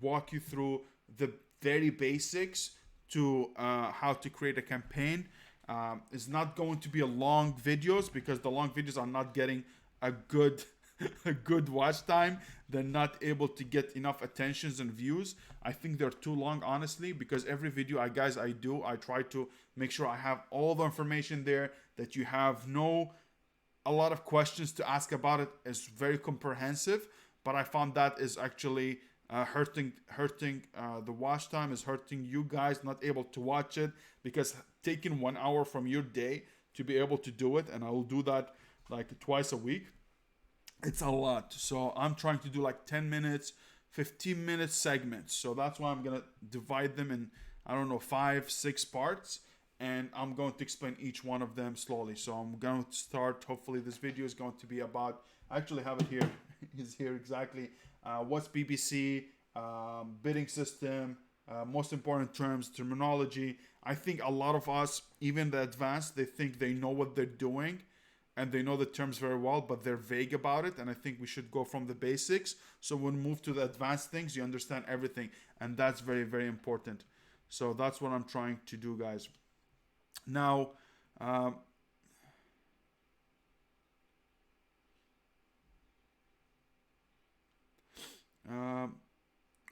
walk you through the very basics to how to create a campaign. It's not going to be a long videos, because the long videos are not getting a good a good watch time. They're not able to get enough attentions and views. I think they're too long, honestly, because every video I try to make sure I have all the information there, that you have a lot of questions to ask about it. Is very comprehensive, but I found that is actually hurting the watch time, is hurting you guys not able to watch it, because taking 1 hour from your day to be able to do it, and I will do that like twice a week, it's a lot. So I'm trying to do like 10 minutes, 15 minute segments. So that's why I'm gonna divide them in, I don't know, 5-6 parts, and I'm going to explain each one of them slowly. So I'm going to start, hopefully this video is going to be about, I actually have it here, is here exactly, what's PPC, bidding system, most important terms, terminology. I think a lot of us, even the advanced, they think they know what they're doing, and they know the terms very well, but they're vague about it. And I think we should go from the basics, so when we move to the advanced things, you understand everything, and that's very, very important. So that's what I'm trying to do, guys. Now,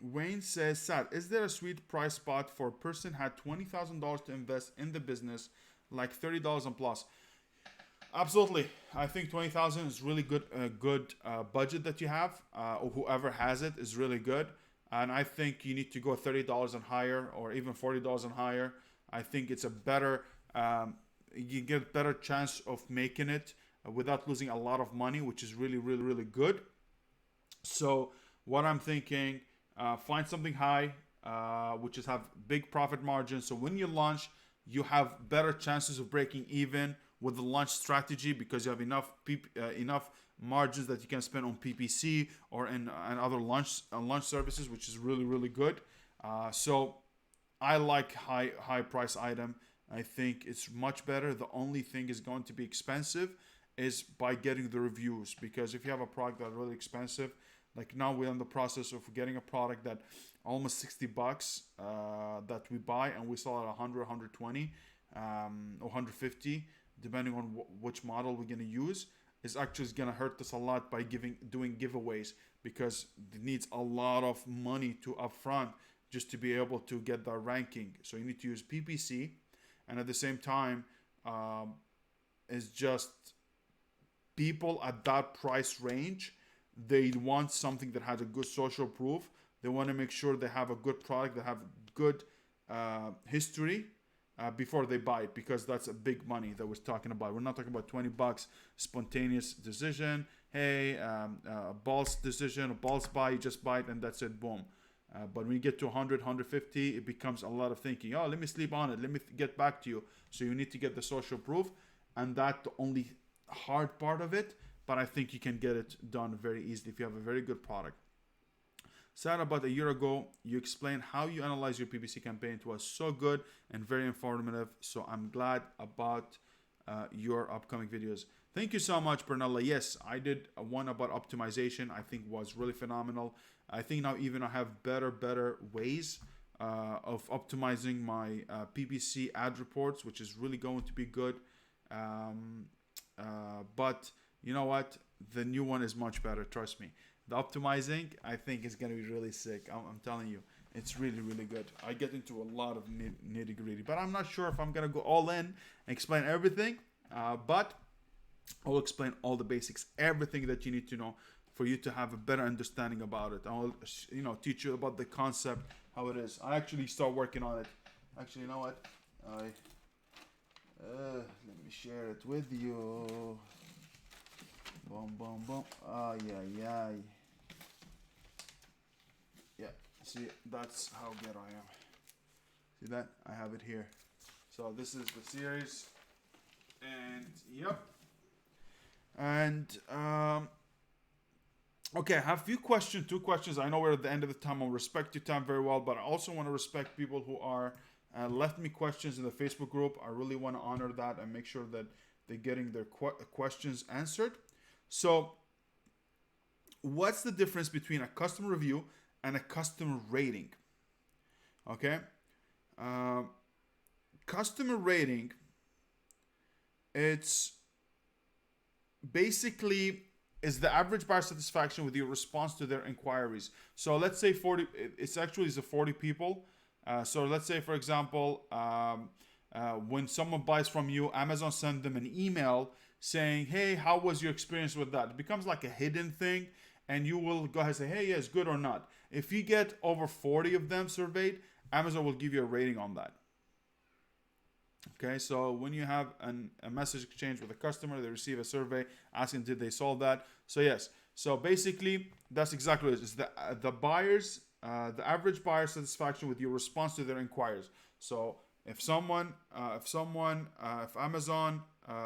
Wayne says, Sad, is there a sweet price spot for a person had $20,000 to invest in the business, like $30 and plus? Absolutely. I think 20,000 is really good budget that you have, or whoever has it is really good. And I think you need to go $30 and higher, or even $40 and higher. I think it's a better, you get better chance of making it without losing a lot of money, which is really, really, really good. So what I'm thinking, find something high, which is have big profit margins. So when you launch, you have better chances of breaking even with the launch strategy, because you have enough margins that you can spend on PPC or in and other launch services, which is really, really good. So I like high price item. I think it's much better. The only thing is going to be expensive is by getting the reviews, because if you have a product that's really expensive, like now we're in the process of getting a product that almost $60 that we buy, and we sell at 100, 120, or 150, depending on which model we're going to use, is actually going to hurt us a lot by doing giveaways, because it needs a lot of money to upfront just to be able to get the ranking. So you need to use PPC, and at the same time, it's just people at that price range, they want something that has a good social proof. They want to make sure they have a good product, that have good history before they buy it, because that's a big money that we're talking about. We're not talking about $20 spontaneous decision. Hey, balls decision, a balls buy, you just buy it and that's it, boom. But when you get to 100, 150, it becomes a lot of thinking. Oh, let me sleep on it. Let me get back to you. So you need to get the social proof, and that's the only hard part of it. But I think you can get it done very easily if you have a very good product. Sad, about a year ago, you explained how you analyze your PPC campaign. It was so good and very informative. So I'm glad about your upcoming videos. Thank you so much, Bernella. Yes, I did one about optimization. I think was really phenomenal. I think now even I have better ways of optimizing my PPC ad reports, which is really going to be good. But you know what? The new one is much better. Trust me. The optimizing, I think, is going to be really sick. I'm telling you, it's really, really good. I get into a lot of nitty gritty, but I'm not sure if I'm going to go all in and explain everything. But I'll explain all the basics, everything that you need to know for you to have a better understanding about it. I'll, teach you about the concept, how it is. I actually start working on it. Actually, you know what? Let me share it with you. Boom, boom, boom. Yeah. See, that's how good I am. See that? I have it here. So this is the series. And yep. And okay, I have a few questions, two questions. I know we're at the end of the time. I'll respect your time very well, but I also want to respect people who are left me questions in the Facebook group. I really want to honor that and make sure that they're getting their questions answered. So, what's the difference between a customer review and a customer rating? Okay, customer rating. It's basically is the average buyer satisfaction with your response to their inquiries. So let's say 40. It's actually 40 people. So let's say, for example, when someone buys from you, Amazon send them an email saying, "Hey, how was your experience with that?" It becomes like a hidden thing, and you will go ahead and say, "Hey, yes, good or not." If you get over 40 of them surveyed, Amazon will give you a rating on that. Okay, so when you have a message exchange with a customer, they receive a survey asking did they solve that. So yes, so basically that's exactly what it is. The buyers, the average buyer satisfaction with your response to their inquiries. So if Amazon,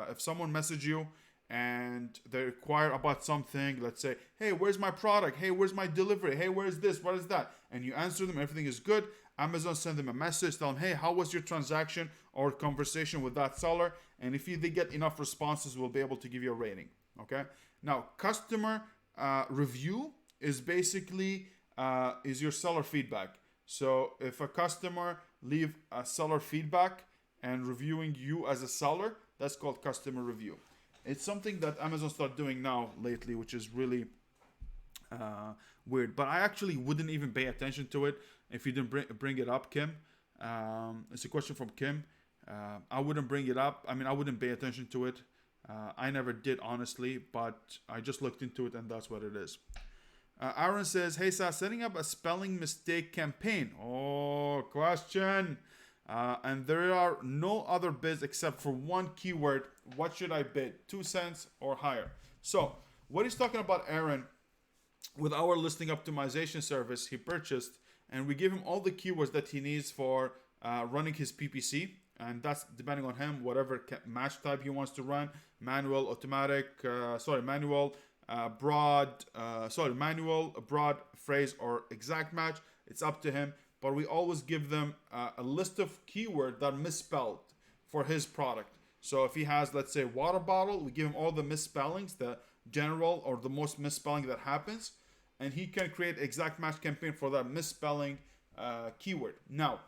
if someone message you and they inquire about something, let's say, "Hey, where's my product? Hey, where's my delivery? Hey, where's this? What is that?" And you answer them, everything is good. Amazon send them a message, tell them, "Hey, how was your transaction or conversation with that seller?" And if they get enough responses, we'll be able to give you a rating. Okay. Now, customer review is basically is your seller feedback. So if a customer leave a seller feedback and reviewing you as a seller, that's called customer review. It's something that Amazon started doing now lately, which is really weird. But I actually wouldn't even pay attention to it if you didn't bring it up, Kim. It's a question from Kim. I wouldn't bring it up. I mean, I wouldn't pay attention to it. I never did, honestly, but I just looked into it and that's what it is. Aaron says, "Hey, Saad, setting up a spelling mistake campaign." Oh, question. And there are no other bids except for one keyword. What should I bid? 2 cents or higher? So, what he's talking about, Aaron, with our listing optimization service he purchased, and we give him all the keywords that he needs for running his PPC. And that's depending on him, whatever match type he wants to run, manual, automatic, manual, manual, broad, phrase, or exact match. It's up to him. But we always give them a list of keywords that are misspelled for his product. So if he has, let's say, water bottle, we give him all the misspellings, the general or the most misspelling that happens. And he can create exact match campaign for that misspelling keyword. Now,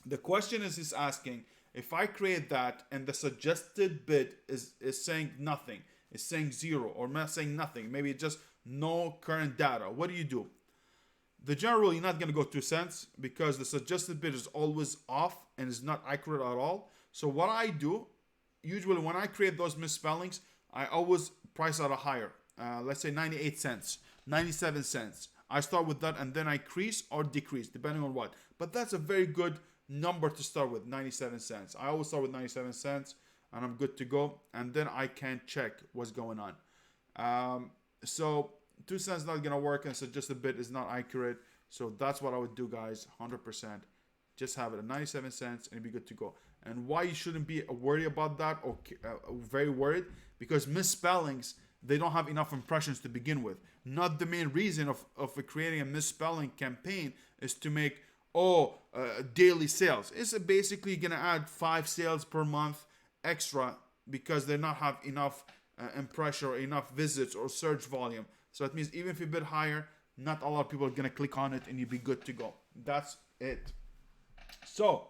the question is he's asking, if I create that and the suggested bid is saying nothing, is saying zero, or not saying nothing, maybe just no current data, what do you do? The general rule, you're not going to go 2 cents because the suggested bid is always off and is not accurate at all. So what I do, usually when I create those misspellings, I always price out a higher. Let's say 98 cents, 97 cents. I start with that and then I increase or decrease depending on what. But that's a very good number to start with, 97 cents. I always start with 97 cents and I'm good to go. And then I can check what's going on. So 2 cents not gonna work and suggested bid is not accurate. So that's what I would do, guys, 100%. Just have it at 97 cents and it'd be good to go. And why you shouldn't be worried about that or very worried, because misspellings, they don't have enough impressions to begin with. Not the main reason of creating a misspelling campaign is to make daily sales. It's basically gonna add 5 sales per month extra because they not have enough impression or enough visits or search volume. So that means even if you bid higher, not a lot of people are gonna click on it and you'll be good to go. That's it. So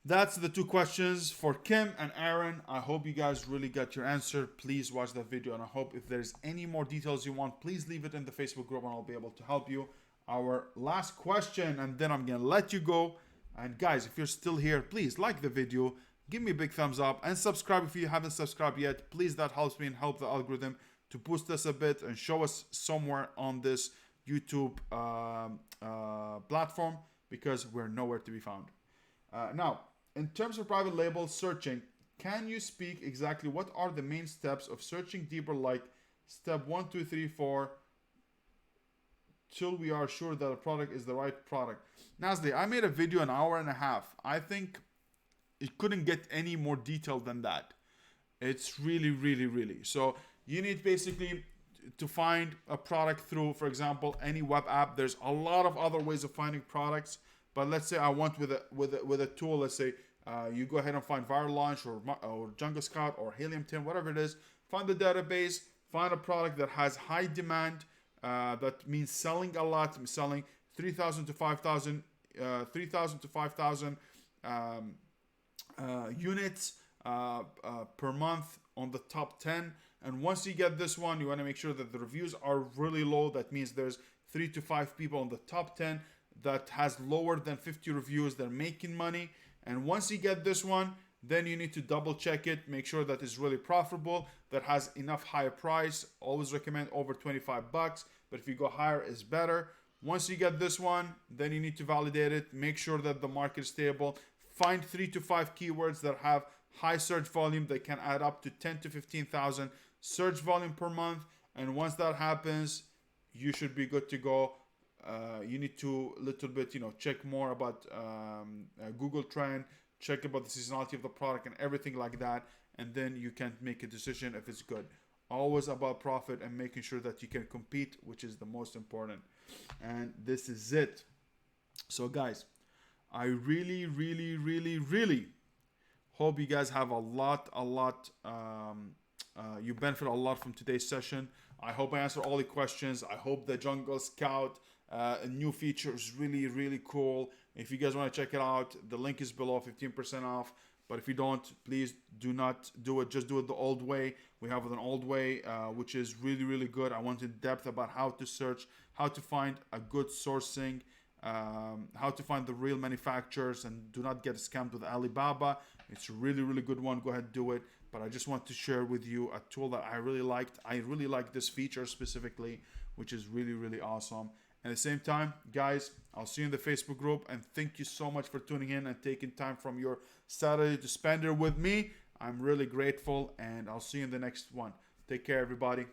that's the 2 questions for Kim and Aaron. I hope you guys really got your answer. Please watch that video, and I hope if there's any more details you want, please leave it in the Facebook group and I'll be able to help you. Our last question, and then I'm gonna let you go. And guys, if you're still here, please like the video, give me a big thumbs up, and subscribe if you haven't subscribed yet. Please, that helps me and help the algorithm to boost us a bit and show us somewhere on this YouTube platform, because we're nowhere to be found. Now, in terms of private label searching, can you speak exactly what are the main steps of searching deeper, like step 1, 2, 3, 4 till we are sure that a product is the right product. Nasli, I made a video an hour and a half. I think it couldn't get any more detailed than that. It's really, really, really. So you need basically to find a product through, for example, any web app. There's a lot of other ways of finding products, but let's say I want with a tool. Let's say you go ahead and find Viral Launch or Jungle Scout or Helium 10, whatever it is. Find the database. Find a product that has high demand. That means selling a lot. Selling 3,000 to 5,000, 3,000 to 5,000 units per month on the top 10. And once you get this one, you want to make sure that the reviews are really low. That means there's 3 to 5 people on the top 10 that has lower than 50 reviews. They're making money. And once you get this one, then you need to double check it, make sure that it's really profitable, that has enough higher price. Always recommend over 25 bucks, but if you go higher is better. Once you get this one, then you need to validate it, make sure that the market is stable. Find 3 to 5 keywords that have high search volume that can add up to 10 to 15,000 search volume per month. And once that happens, you should be good to go. You need to little bit, check more about Google Trend, check about the seasonality of the product and everything like that. And then you can make a decision if it's good. Always about profit and making sure that you can compete, which is the most important. And this is it. So guys, I really, really, really, really hope you guys have a lot, you benefit a lot from today's session. I hope I answered all the questions. I hope the Jungle Scout a new feature is really, really cool. If you guys want to check it out, the link is below, 15% off. But if you don't, please do not do it. Just do it the old way. We have an old way, which is really, really good. I went in depth about how to search, how to find a good sourcing, how to find the real manufacturers, and do not get scammed with Alibaba. It's a really, really good one. Go ahead and do it. But I just want to share with you a tool that I really liked. I really like this feature specifically, which is really, really awesome. At the same time, guys, I'll see you in the Facebook group, and thank you so much for tuning in and taking time from your Saturday to spend it with me. I'm really grateful, and I'll see you in the next one. Take care, everybody.